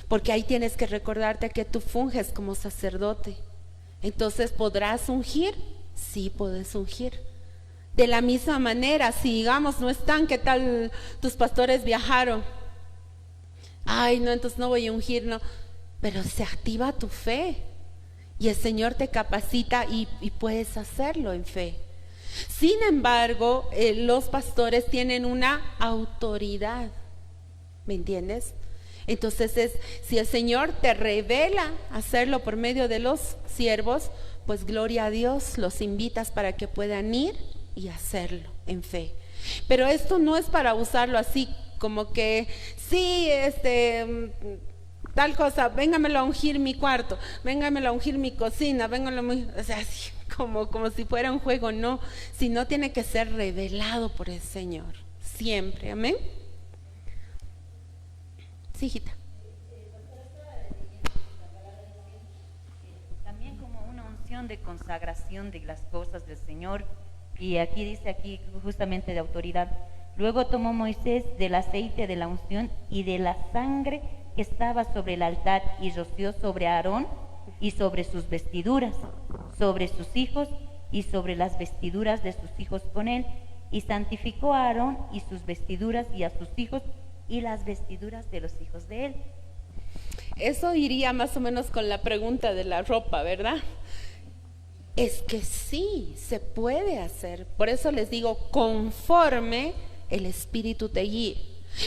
Porque ahí tienes que recordarte que tú funges como sacerdote. Entonces, ¿podrás ungir? Sí, puedes ungir. De la misma manera, si digamos no están, ¿qué tal tus pastores viajaron? Ay, no, entonces no voy a ungir, no. Pero se activa tu fe. Y el Señor te capacita y puedes hacerlo en fe. Sin embargo, los pastores tienen una autoridad. ¿Me entiendes? Entonces si el Señor te revela hacerlo por medio de los siervos, pues gloria a Dios, los invitas para que puedan ir y hacerlo en fe. Pero esto no es para usarlo así como que, sí, tal cosa, véngamelo a ungir mi cuarto, véngamelo a ungir mi cocina, véngamelo a ungir, o sea, así, como si fuera un juego, no, sino tiene que ser revelado por el Señor, siempre, amén. Sí, hijita. También como una unción de consagración de las cosas del Señor, y aquí dice justamente de autoridad. Luego tomó Moisés del aceite de la unción y de la sangre que estaba sobre el altar y roció sobre Aarón y sobre sus vestiduras, sobre sus hijos y sobre las vestiduras de sus hijos con él, y santificó a Aarón y sus vestiduras y a sus hijos y las vestiduras de los hijos de él. Eso iría más o menos con la pregunta de la ropa, ¿verdad? Es que sí, se puede hacer. Por eso les digo, conforme el Espíritu te guíe,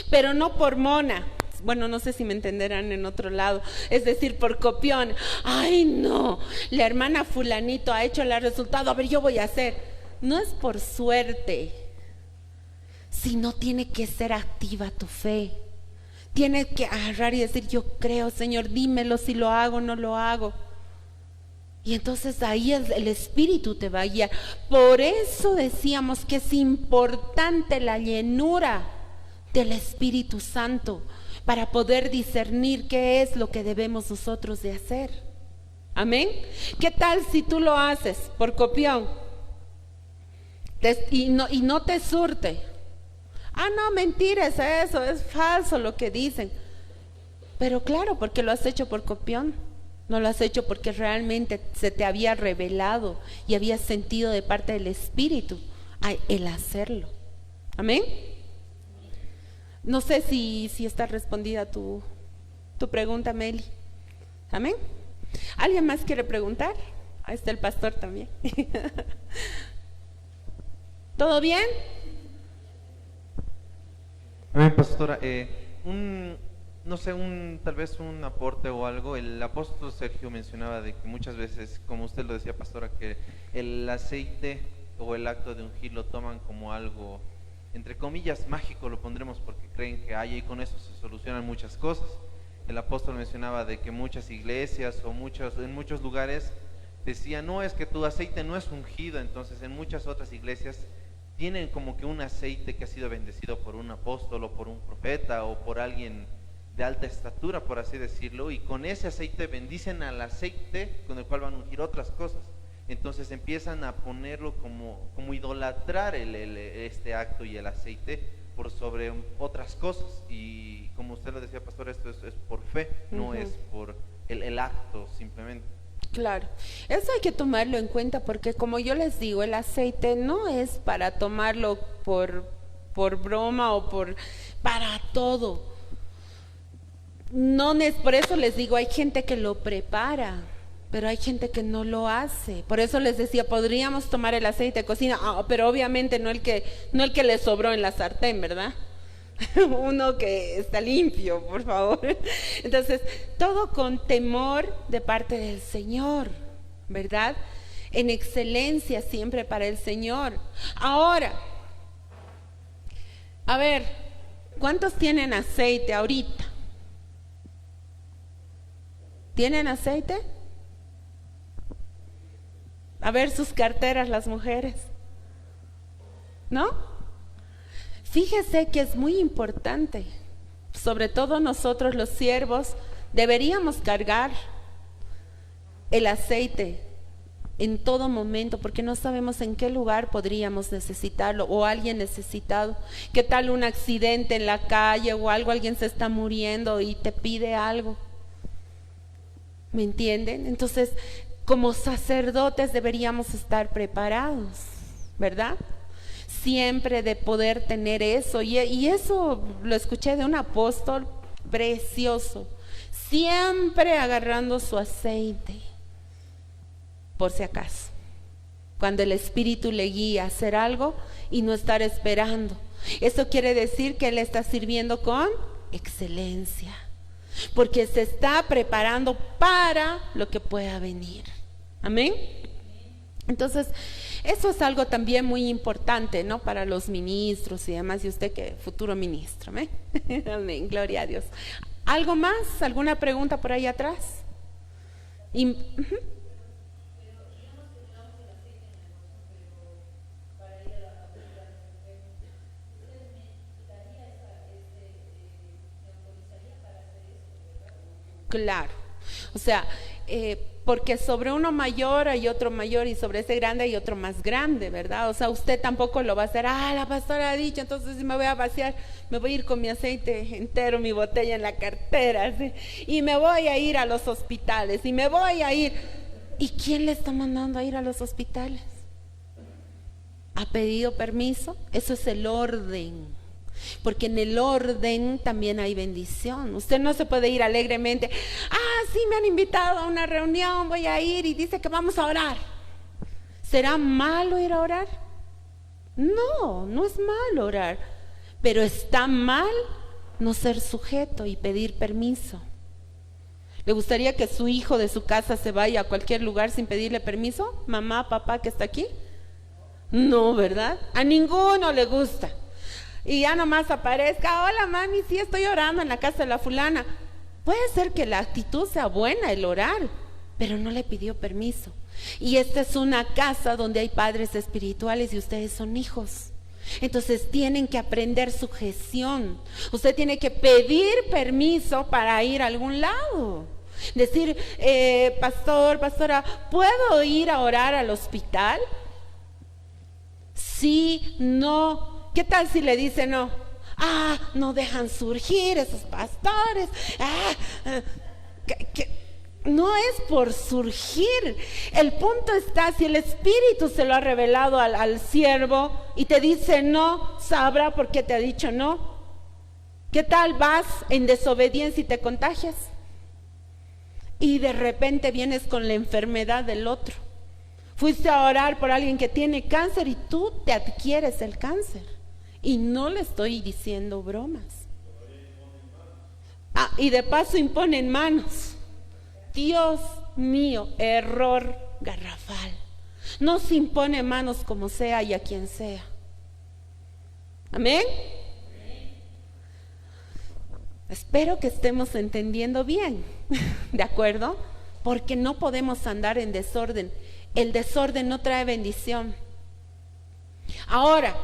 pero no por mona. Bueno, no sé si me entenderán en otro lado, es decir, por copión. Ay, no, la hermana fulanito ha hecho el resultado, a ver, yo voy a hacer. No es por suerte, sino tiene que ser activa tu fe. Tienes que agarrar y decir, yo creo, Señor, dímelo si lo hago o no lo hago. Y entonces ahí el Espíritu te va a guiar. Por eso decíamos que es importante la llenura del Espíritu Santo para poder discernir qué es lo que debemos nosotros de hacer. Amén. ¿Qué tal si tú lo haces por copión y no te surte? Ah, no, mentira, eso es falso lo que dicen. Pero claro, porque lo has hecho por copión. No lo has hecho porque realmente se te había revelado y habías sentido de parte del Espíritu el hacerlo. Amén. No sé si está respondida tu pregunta, Meli. Amén. ¿Alguien más quiere preguntar? Ahí está el pastor también. ¿Todo bien? Amén, pastora. No sé, tal vez un aporte o algo. El apóstol Sergio mencionaba de que muchas veces, como usted lo decía, pastora, que el aceite o el acto de ungir lo toman como algo, entre comillas, mágico, lo pondremos, porque creen que y con eso se solucionan muchas cosas. El apóstol mencionaba de que muchas iglesias o en muchos lugares decían, no, es que tu aceite no es ungido. Entonces en muchas otras iglesias tienen como que un aceite que ha sido bendecido por un apóstol o por un profeta o por alguien de alta estatura, por así decirlo, y con ese aceite bendicen al aceite con el cual van a ungir otras cosas. Entonces empiezan a ponerlo como idolatrar este acto y el aceite por sobre otras cosas. Y como usted lo decía, pastor, esto es por fe, no es por el acto simplemente. Claro, eso hay que tomarlo en cuenta, porque como yo les digo, el aceite no es para tomarlo por broma o para todo. No es, por eso les digo, hay gente que lo prepara, pero hay gente que no lo hace. Por eso les decía, podríamos tomar el aceite de cocina, pero obviamente no el que le sobró en la sartén, ¿verdad? Uno que está limpio, por favor. Entonces, todo con temor de parte del Señor, ¿verdad? En excelencia siempre para el Señor. Ahora, a ver, ¿cuántos tienen aceite ahorita? ¿Tienen aceite? A ver sus carteras, las mujeres. ¿No? Fíjese que es muy importante, sobre todo nosotros los siervos, deberíamos cargar el aceite en todo momento, porque no sabemos en qué lugar podríamos necesitarlo, o alguien necesitado. ¿Qué tal un accidente en la calle o algo, alguien se está muriendo y te pide algo? ¿Me entienden? Entonces, como sacerdotes deberíamos estar preparados, ¿verdad? Siempre de poder tener eso, y eso lo escuché de un apóstol precioso, siempre agarrando su aceite, por si acaso, cuando el Espíritu le guía a hacer algo y no estar esperando. Eso quiere decir que él está sirviendo con excelencia, porque se está preparando para lo que pueda venir. Amén. Entonces, eso es algo también muy importante, ¿no? Para los ministros y demás, y usted que futuro ministro, ¿amén? Amén, gloria a Dios. ¿Algo más? ¿Alguna pregunta por ahí atrás? Claro, o sea, porque sobre uno mayor hay otro mayor, y sobre ese grande hay otro más grande, ¿verdad? O sea, usted tampoco lo va a hacer, la pastora ha dicho, entonces si me voy a vaciar, me voy a ir con mi aceite entero, mi botella en la cartera, ¿sí? Y me voy a ir a los hospitales, y me voy a ir. ¿Y quién le está mandando a ir a los hospitales? ¿Ha pedido permiso? Eso es el orden. Porque en el orden también hay bendición. Usted no se puede ir alegremente, sí, me han invitado a una reunión, voy a ir, y dice que vamos a orar. ¿Será malo ir a orar? No, no es malo orar, pero está mal no ser sujeto y pedir permiso. ¿Le gustaría que su hijo de su casa se vaya a cualquier lugar sin pedirle permiso? Mamá, papá que está aquí. No, ¿verdad? A ninguno le gusta. Y ya nomás aparezca, hola mami, sí estoy orando en la casa de la fulana. Puede ser que la actitud sea buena, el orar, pero no le pidió permiso. Y esta es una casa donde hay padres espirituales y ustedes son hijos. Entonces tienen que aprender sujeción. Usted tiene que pedir permiso para ir a algún lado. Decir, pastor, pastora, ¿puedo ir a orar al hospital? Sí, no. ¿Qué tal si le dice no? No dejan surgir esos pastores. No es por surgir. El punto está, si el Espíritu se lo ha revelado al siervo y te dice no, sabrá por qué te ha dicho no. ¿Qué tal vas en desobediencia y te contagias? Y de repente vienes con la enfermedad del otro. Fuiste a orar por alguien que tiene cáncer y tú te adquieres el cáncer. Y no le estoy diciendo bromas. Y de paso imponen manos. Dios mío, error garrafal. No se impone manos como sea y a quien sea. Amén. Espero que estemos entendiendo bien, ¿de acuerdo? Porque no podemos andar en desorden. El desorden no trae bendición. Ahora,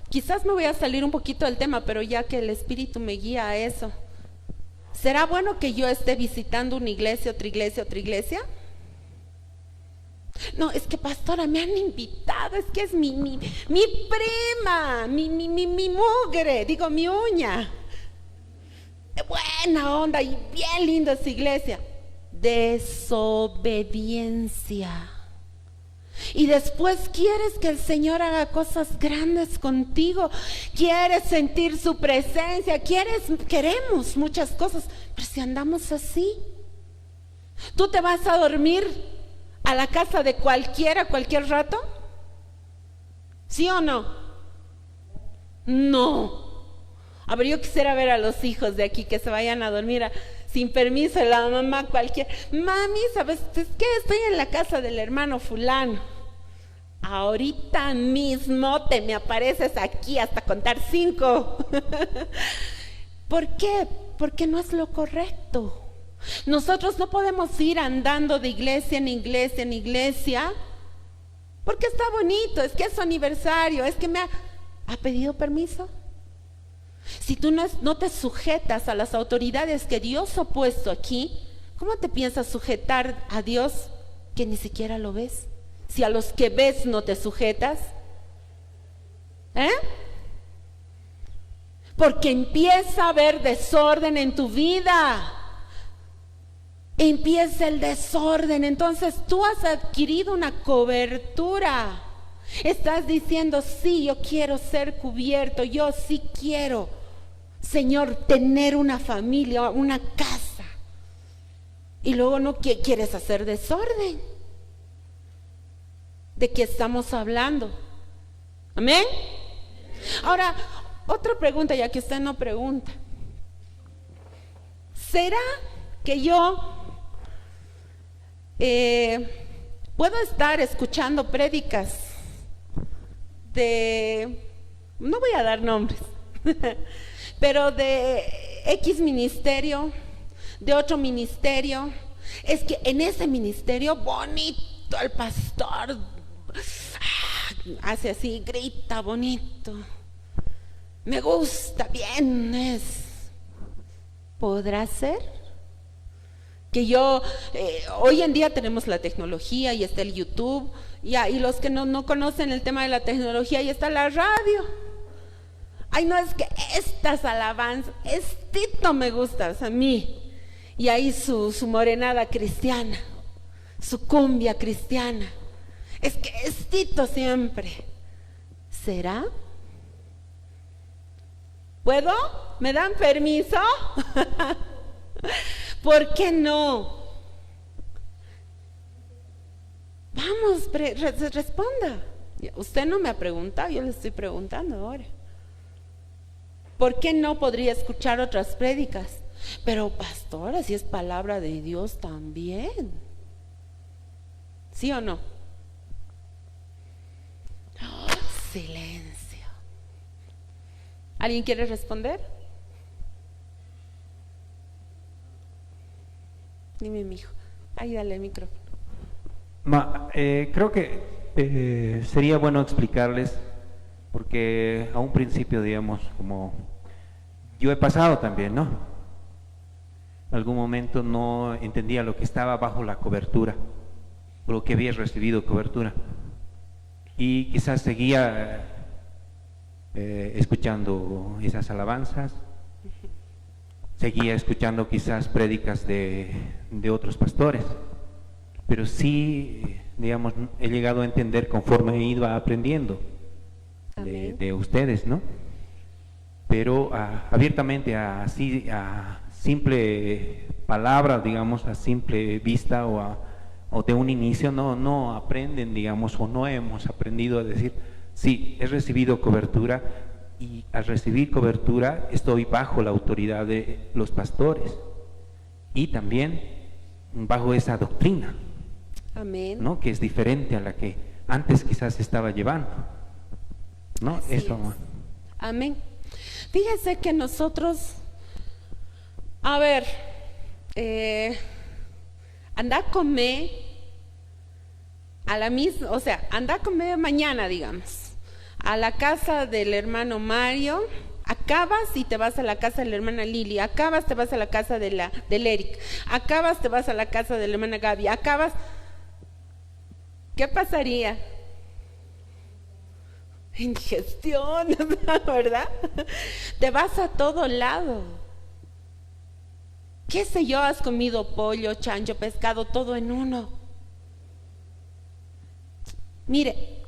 quizás me voy a salir un poquito del tema, pero ya que el Espíritu me guía a eso. ¿Será bueno que yo esté visitando una iglesia, otra iglesia, otra iglesia? No, es que pastora, me han invitado, es que es mi prima, mi mugre, digo mi uña. Buena onda y bien linda esa iglesia. Desobediencia. Y después quieres que el Señor haga cosas grandes contigo, quieres sentir su presencia, queremos muchas cosas, pero si andamos así, ¿tú te vas a dormir a la casa de cualquiera cualquier rato? ¿Sí o no? No. A ver, yo quisiera ver a los hijos de aquí que se vayan a dormir sin permiso de la mamá cualquiera. Mami, ¿sabes qué? Estoy en la casa del hermano fulano. Ahorita mismo te me apareces aquí hasta contar 5. ¿Por qué? Porque no es lo correcto. Nosotros no podemos ir andando de iglesia en iglesia en iglesia porque está bonito, es que es su aniversario, es que me ha pedido permiso. Si tú no te sujetas a las autoridades que Dios ha puesto aquí, ¿cómo te piensas sujetar a Dios que ni siquiera lo ves? Si a los que ves no te sujetas, porque empieza a haber desorden en tu vida. Empieza el desorden, entonces tú has adquirido una cobertura. Estás diciendo, sí, yo quiero ser cubierto, yo sí quiero, Señor, tener una familia, una casa. Y luego no quieres hacer desorden. ¿De qué estamos hablando? ¿Amén? Ahora, otra pregunta, ya que usted no pregunta. ¿Será que yo puedo estar escuchando prédicas no voy a dar nombres, pero de X ministerio, de otro ministerio? Es que en ese ministerio bonito el pastor hace así, grita bonito, me gusta, bien es. ¿Podrá ser? Que yo, hoy en día tenemos la tecnología y está el YouTube, y los que no conocen el tema de la tecnología, y está la radio. Ay, no, es que estas alabanzas, estito me gusta, o sea, a mí. Y ahí su morenada cristiana, su cumbia cristiana. Es que estito siempre. ¿Será? ¿Puedo? ¿Me dan permiso? ¿Por qué no? Vamos, responda. Usted no me ha preguntado, yo le estoy preguntando ahora. ¿Por qué no podría escuchar otras prédicas? Pero pastora, si es palabra de Dios también. ¿Sí o no? Oh, silencio. ¿Alguien quiere responder? Dime, mijo. Ahí, dale el micrófono. Creo que sería bueno explicarles, porque a un principio, digamos, como yo he pasado también, ¿no? En algún momento no entendía lo que estaba bajo la cobertura, o lo que había recibido cobertura, y quizás seguía escuchando esas alabanzas, seguía escuchando quizás prédicas de otros pastores, pero sí, digamos, he llegado a entender conforme he ido aprendiendo de ustedes, ¿no? Pero abiertamente, a simple palabra, digamos, a simple vista o de un inicio, no aprenden, digamos, o no hemos aprendido a decir, sí, he recibido cobertura, y al recibir cobertura estoy bajo la autoridad de los pastores y también bajo esa doctrina. Amén. ¿No? Que es diferente a la que antes quizás estaba llevando, ¿no? Así Eso. es. Amén. Fíjese que nosotros, a ver, anda a comer a la misma, o sea, anda a comer mañana, digamos, a la casa del hermano Mario. Acabas y te vas a la casa de la hermana Lili, acabas, te vas a la casa del Eric, acabas, te vas a la casa de la hermana Gaby, acabas. ¿Qué pasaría? Indigestión, ¿verdad? Te vas a todo lado. ¿Qué sé yo? Has comido pollo, chancho, pescado, todo en uno. Mire,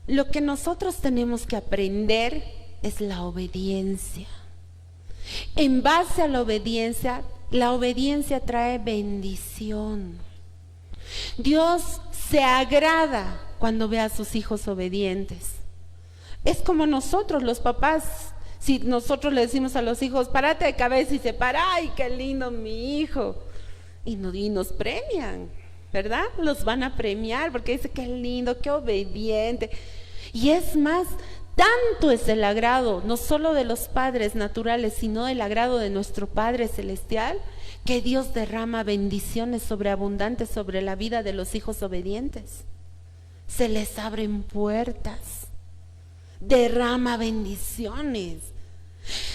lo que nosotros tenemos que aprender es la obediencia. En base a la obediencia trae bendición. Dios se agrada cuando ve a sus hijos obedientes. Es como nosotros los papás, si nosotros le decimos a los hijos, párate de cabeza, y se para, ¡ay, qué lindo mi hijo! Y nos premian, ¿verdad? Los van a premiar porque dice, qué lindo, qué obediente. Y es más, tanto es el agrado, no solo de los padres naturales, sino el agrado de nuestro Padre Celestial, que Dios derrama bendiciones sobreabundantes sobre la vida de los hijos obedientes. Se les abren puertas, derrama bendiciones.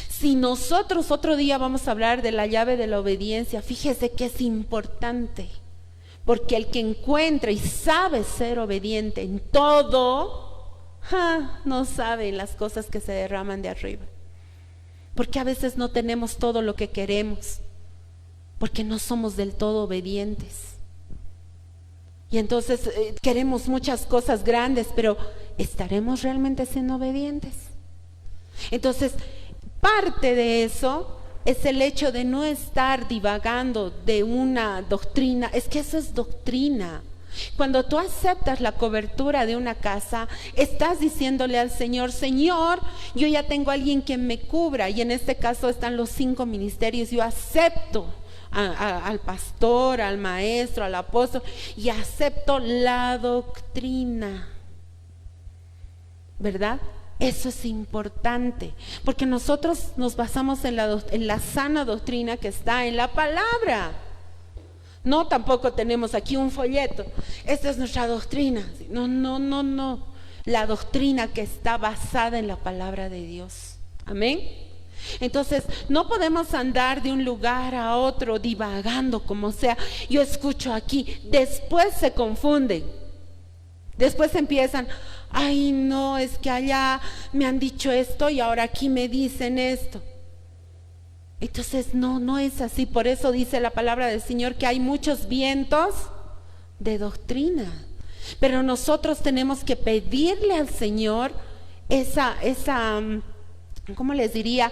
Si nosotros otro día vamos a hablar de la llave de la obediencia, fíjese que es importante, porque el que encuentra y sabe ser obediente en todo, no sabe las cosas que se derraman de arriba, porque a veces no tenemos todo lo que queremos, porque no somos del todo obedientes. Y entonces queremos muchas cosas grandes, pero ¿estaremos realmente siendo obedientes? Entonces, parte de eso es el hecho de no estar divagando de una doctrina. Es que eso es doctrina. Cuando tú aceptas la cobertura de una casa, estás diciéndole al Señor, Señor, yo ya tengo a alguien que me cubra, y en este caso están los 5 ministerios. Yo acepto al pastor, al maestro, al apóstol, y acepto la doctrina, ¿verdad? Eso es importante, porque nosotros nos basamos en la sana doctrina que está en la palabra. No, tampoco tenemos aquí un folleto, esta es nuestra doctrina. No, la doctrina que está basada en la palabra de Dios. Amén. Entonces, no podemos andar de un lugar a otro divagando como sea. Yo escucho aquí, después se confunden. Después empiezan, ay no, es que allá me han dicho esto y ahora aquí me dicen esto. Entonces, no es así. Por eso dice la palabra del Señor que hay muchos vientos de doctrina. Pero nosotros tenemos que pedirle al Señor esa ¿cómo les diría?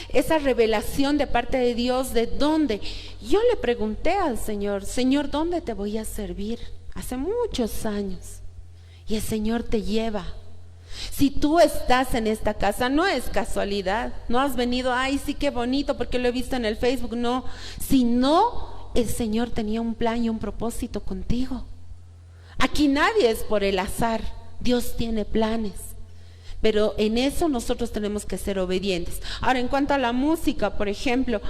Esa revelación de parte de Dios, ¿de dónde? Yo le pregunté al Señor, Señor, ¿dónde te voy a servir? Hace muchos años. Y el Señor te lleva. Si tú estás en esta casa, no es casualidad. No has venido, ay, sí, qué bonito, porque lo he visto en el Facebook. No, sino el Señor tenía un plan y un propósito contigo. Aquí nadie es por el azar. Dios tiene planes. Pero en eso nosotros tenemos que ser obedientes. Ahora, en cuanto a la música, por ejemplo,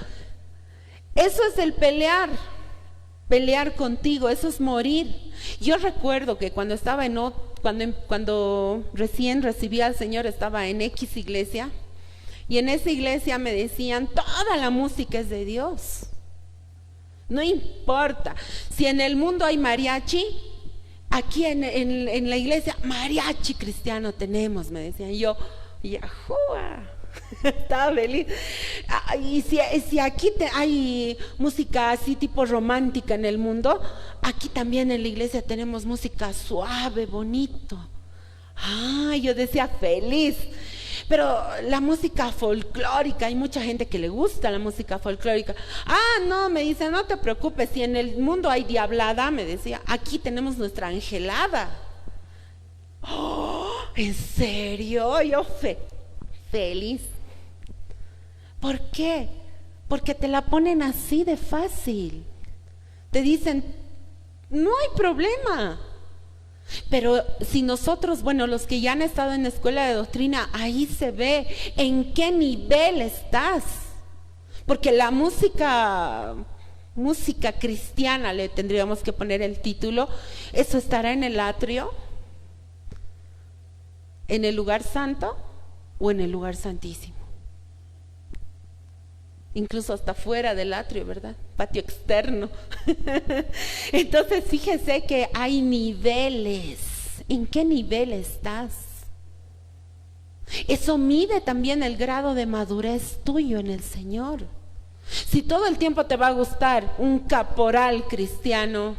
eso es el pelear pelear contigo, eso es morir. Yo recuerdo que cuando estaba cuando recién recibí al Señor, estaba en X iglesia, y en esa iglesia me decían, toda la música es de Dios. No importa, si en el mundo hay mariachi, aquí en la iglesia, mariachi cristiano tenemos, me decían. Yo, ¡yahúa! Estaba feliz. Y si aquí hay música así tipo romántica en el mundo, aquí también en la iglesia tenemos música suave, bonito. Yo decía feliz. Pero la música folclórica, hay mucha gente que le gusta la música folclórica. No, me dice, no te preocupes, si en el mundo hay diablada, me decía, aquí tenemos nuestra angelada. ¿En serio? Yo feliz. ¿Por qué? Porque te la ponen así de fácil. Te dicen, no hay problema. Pero si nosotros, los que ya han estado en la escuela de doctrina, ahí se ve en qué nivel estás. Porque la música cristiana, le tendríamos que poner el título, eso estará en el atrio, en el lugar santo o en el lugar santísimo. Incluso hasta fuera del atrio, ¿verdad? Patio externo. Entonces, fíjese que hay niveles. ¿En qué nivel estás? Eso mide también el grado de madurez tuyo en el Señor. Si todo el tiempo te va a gustar un caporal cristiano,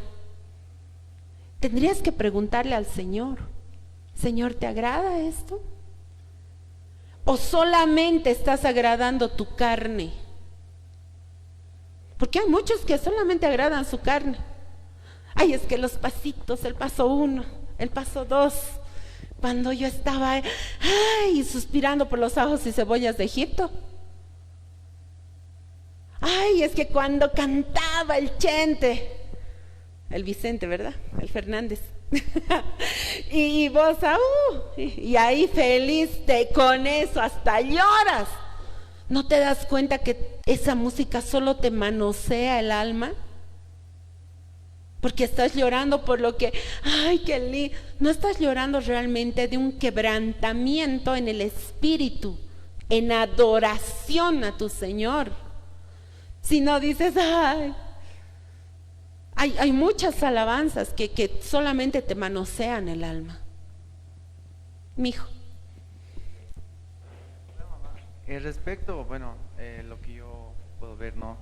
tendrías que preguntarle al Señor, Señor, ¿te agrada esto? ¿O solamente estás agradando tu carne? Porque hay muchos que solamente agradan su carne. Es que los pasitos, el paso 1, el paso 2. Cuando yo estaba suspirando por los ajos y cebollas de Egipto. Es que cuando cantaba el Chente, el Vicente, ¿verdad? El Fernández. y vos, y ahí feliz con eso, hasta lloras. ¿No te das cuenta que esa música solo te manosea el alma? Porque estás llorando por lo que, qué lindo. No estás llorando realmente de un quebrantamiento en el espíritu, en adoración a tu Señor. Sino dices, hay muchas alabanzas que solamente te manosean el alma. Mijo. Respecto, lo que yo puedo ver, ¿no?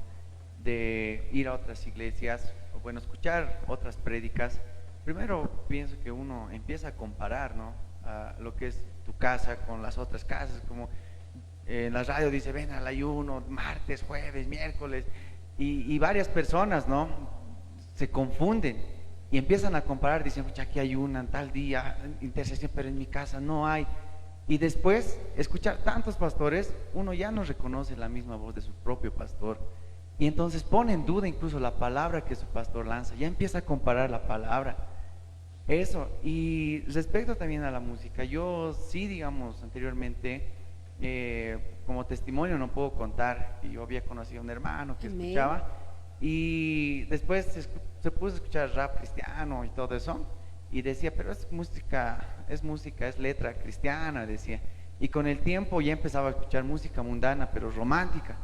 De ir a otras iglesias, escuchar otras prédicas, primero pienso que uno empieza a comparar, ¿no? A lo que es tu casa con las otras casas, como en la radio dice, ven al ayuno, martes, jueves, miércoles, y varias personas, ¿no? Se confunden y empiezan a comparar, dicen, aquí ayunan tal día, intercesión, pero en mi casa no hay. Y después, escuchar tantos pastores, uno ya no reconoce la misma voz de su propio pastor. Y entonces pone en duda incluso la palabra que su pastor lanza. Ya empieza a comparar la palabra. Eso. Y respecto también a la música, yo sí, digamos, anteriormente, como testimonio no puedo contar, que yo había conocido a un hermano que escuchaba. Y después se puso a escuchar rap cristiano y todo eso. Y decía, pero es música, es letra cristiana, decía. Y con el tiempo ya empezaba a escuchar música mundana, pero romántica.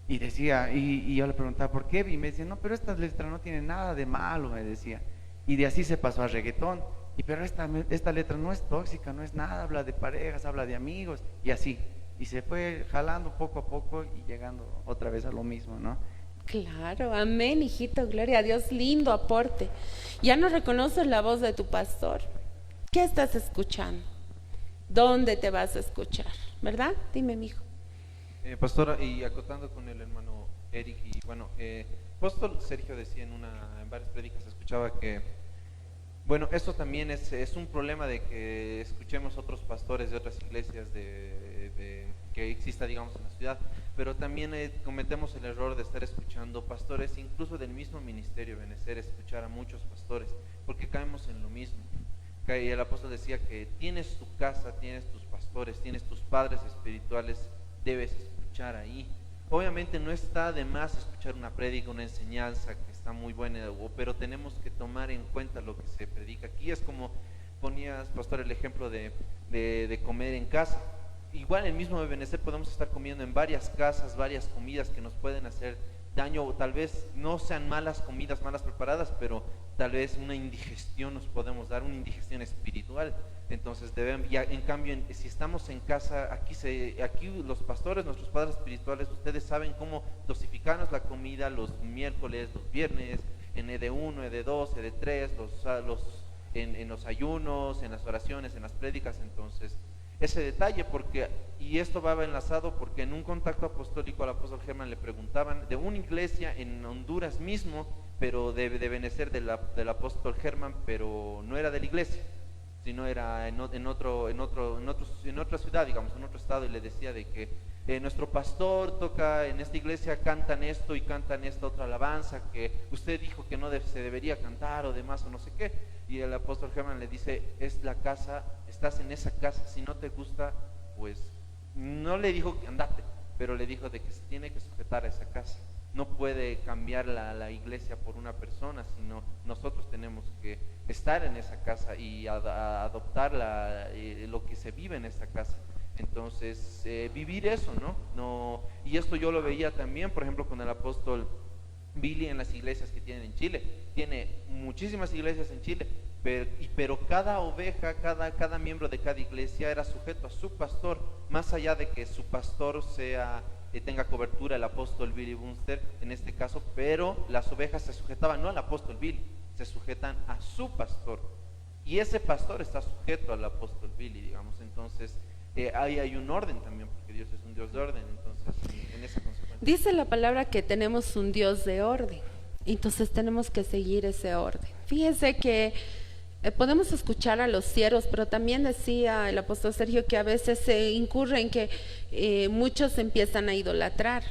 Y decía, y yo le preguntaba, ¿por qué? Y me decía, no, pero esta letra no tiene nada de malo, me decía. Y de así se pasó a reggaetón. Pero esta letra no es tóxica, no es nada, habla de parejas, habla de amigos, y así. Y se fue jalando poco a poco y llegando otra vez a lo mismo, ¿no? Claro, amén, hijito, gloria a Dios, lindo aporte. Ya no reconoces la voz de tu pastor. ¿Qué estás escuchando? ¿Dónde te vas a escuchar? ¿Verdad? Dime, mijo. Pastora, y acotando con el hermano Eric, y apóstol Sergio decía en varias prédicas, escuchaba que, esto también es un problema de que escuchemos otros pastores de otras iglesias que exista, digamos, en la ciudad, pero también cometemos el error de estar escuchando pastores, incluso del mismo ministerio Benecer, escuchar a muchos pastores, porque caemos en lo mismo. Y el apóstol decía que tienes tu casa, tienes tus pastores, tienes tus padres espirituales, debes escuchar ahí. Obviamente no está de más escuchar una prédica, una enseñanza que está está muy buena, pero tenemos que tomar en cuenta lo que se predica aquí. Es como ponías, pastor, el ejemplo de comer en casa. Igual en el mismo Ebenezer podemos estar comiendo en varias casas, varias comidas que nos pueden hacer daño, o tal vez no sean malas comidas, malas preparadas, pero tal vez una indigestión nos podemos dar, una indigestión espiritual. Entonces debemos, ya en cambio, si estamos en casa, aquí los pastores, nuestros padres espirituales, ustedes saben cómo dosificarnos la comida los miércoles, los viernes, en ED1, ED2, ED3, en los ayunos, en las oraciones, en las prédicas. Entonces ese detalle, y esto va enlazado porque en un contacto apostólico al apóstol Germán le preguntaban de una iglesia en Honduras mismo, pero de Ebenezer del apóstol Germán, pero no era de la iglesia, sino era en otra ciudad, digamos, en otro estado, y le decía de que nuestro pastor toca en esta iglesia, cantan esto y cantan esta otra alabanza que usted dijo que no se debería cantar o demás o no sé qué, y el apóstol Germán le dice, es la casa, estás en esa casa, si no te gusta, pues no le dijo que andate, pero le dijo de que se tiene que sujetar a esa casa. No puede cambiar la iglesia por una persona, sino nosotros tenemos que estar en esa casa y adoptar lo que se vive en esa casa. Entonces, vivir eso, ¿no? Y esto yo lo veía también, por ejemplo, con el apóstol Billy en las iglesias que tienen en Chile. Tiene muchísimas iglesias en Chile, pero cada oveja, cada miembro de cada iglesia era sujeto a su pastor, más allá de que su pastor tenga cobertura el apóstol Billy Bunster en este caso, pero las ovejas se sujetaban no al apóstol Billy, se sujetan a su pastor, y ese pastor está sujeto al apóstol Billy, digamos. Entonces ahí hay un orden también, porque Dios es un Dios de orden. Entonces en esa consecuencia dice la palabra que tenemos un Dios de orden, entonces tenemos que seguir ese orden. Fíjese que podemos escuchar a los siervos, pero también decía el apóstol Sergio que a veces se incurre en que muchos empiezan a idolatrar,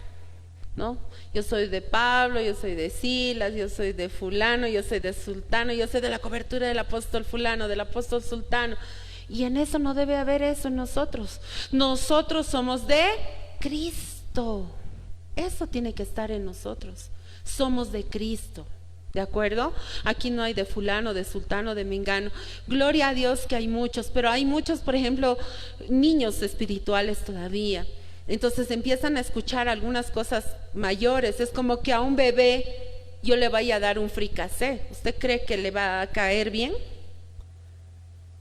¿no? Yo soy de Pablo, yo soy de Silas, yo soy de fulano, yo soy de sultano, yo soy de la cobertura del apóstol fulano, del apóstol sultano, y en eso no debe haber eso en nosotros. Nosotros somos de Cristo, eso tiene que estar en nosotros, somos de Cristo. ¿De acuerdo? Aquí no hay de fulano, de sultano, de mengano. Gloria a Dios que hay muchos, pero hay muchos, por ejemplo, niños espirituales todavía. Entonces empiezan a escuchar algunas cosas mayores. Es como que a un bebé yo le vaya a dar un fricasé. ¿Usted cree que le va a caer bien?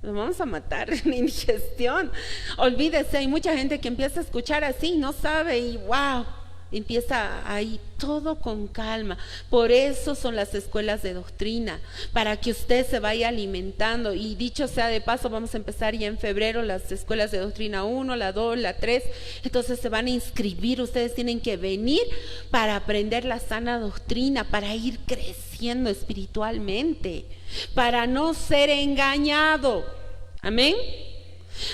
Lo vamos a matar en indigestión. Olvídese, hay mucha gente que empieza a escuchar así, no sabe, y wow, empieza ahí todo con calma. Por eso son las escuelas de doctrina, para que usted se vaya alimentando. Y dicho sea de paso, vamos a empezar ya en febrero las escuelas de doctrina 1, la 2, la 3. Entonces se van a inscribir, ustedes tienen que venir para aprender la sana doctrina, para ir creciendo espiritualmente, para no ser engañado. Amén.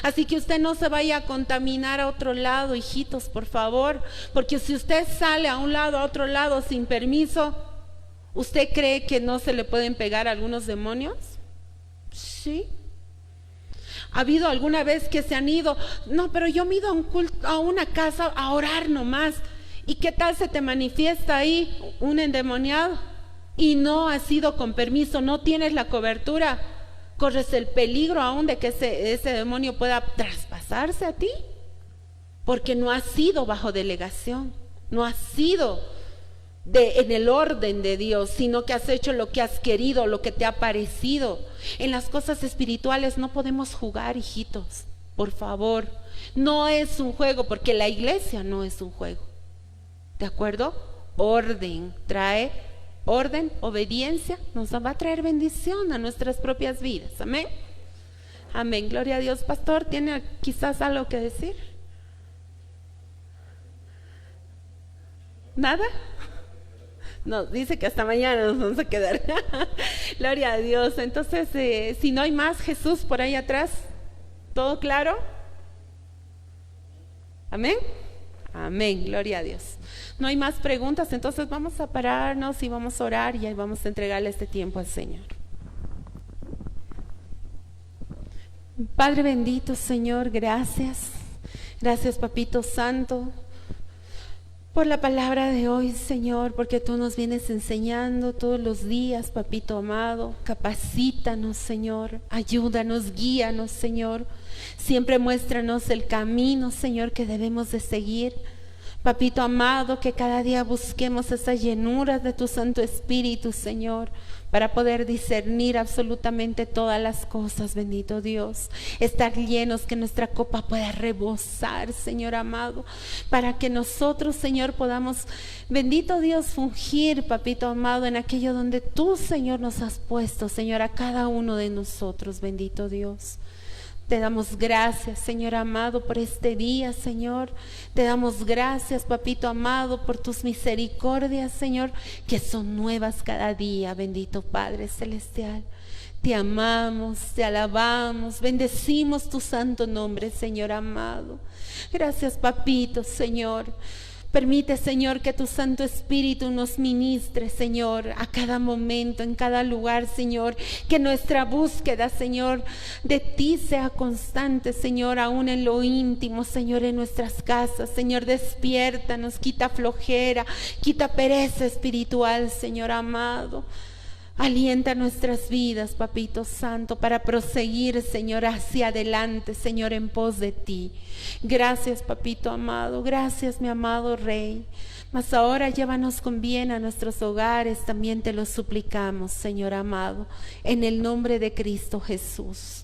Así que usted no se vaya a contaminar a otro lado, hijitos, por favor, porque si usted sale a un lado, a otro lado sin permiso, ¿usted cree que no se le pueden pegar algunos demonios? Sí. ¿Ha habido alguna vez que se han ido? No, pero yo me he ido a un culto, a una casa a orar nomás. ¿Y qué tal se te manifiesta ahí un endemoniado? Y no ha sido con permiso, no tienes la cobertura. Corres el peligro aún de que ese demonio pueda traspasarse a ti, porque no has sido bajo delegación, no has sido en el orden de Dios, sino que has hecho lo que has querido, lo que te ha parecido. En las cosas espirituales no podemos jugar, hijitos, por favor. No es un juego, porque la iglesia no es un juego. ¿De acuerdo? Orden trae orden, obediencia, nos va a traer bendición a nuestras propias vidas. Amén. Amén. Gloria a Dios. Pastor, ¿tiene quizás algo que decir? ¿Nada? No, dice que hasta mañana nos vamos a quedar. Gloria a Dios. Entonces, si no hay más, Jesús por ahí atrás, ¿todo claro? Amén. Amén, gloria a Dios. No hay más preguntas, entonces vamos a pararnos y vamos a orar y ahí vamos a entregarle este tiempo al Señor. Padre bendito, Señor, gracias. Gracias, Papito Santo, por la palabra de hoy, Señor, porque tú nos vienes enseñando todos los días, papito amado. Capacítanos, Señor, ayúdanos, guíanos, Señor. Siempre muéstranos el camino, Señor, que debemos de seguir. Papito amado, que cada día busquemos esa llenura de tu Santo Espíritu, Señor, para poder discernir absolutamente todas las cosas, bendito Dios. Estar llenos, que nuestra copa pueda rebosar, Señor amado, para que nosotros, Señor, podamos, bendito Dios, fungir, papito amado, en aquello donde tú, Señor, nos has puesto, Señor, a cada uno de nosotros, bendito Dios. Te damos gracias, Señor amado, por este día, Señor. Te damos gracias, papito amado, por tus misericordias, Señor, que son nuevas cada día, bendito Padre Celestial. Te amamos, te alabamos, bendecimos tu santo nombre, Señor amado. Gracias, papito, Señor. Permite, Señor, que tu Santo Espíritu nos ministre, Señor, a cada momento, en cada lugar, Señor. Que nuestra búsqueda, Señor, de ti sea constante, Señor, aún en lo íntimo, Señor, en nuestras casas. Señor, despiértanos, quita flojera, quita pereza espiritual, Señor amado. Alienta nuestras vidas, papito santo, para proseguir, Señor, hacia adelante, Señor, en pos de ti. Gracias, papito amado, gracias, mi amado Rey. Mas ahora llévanos con bien a nuestros hogares, también te lo suplicamos, Señor amado, en el nombre de Cristo Jesús.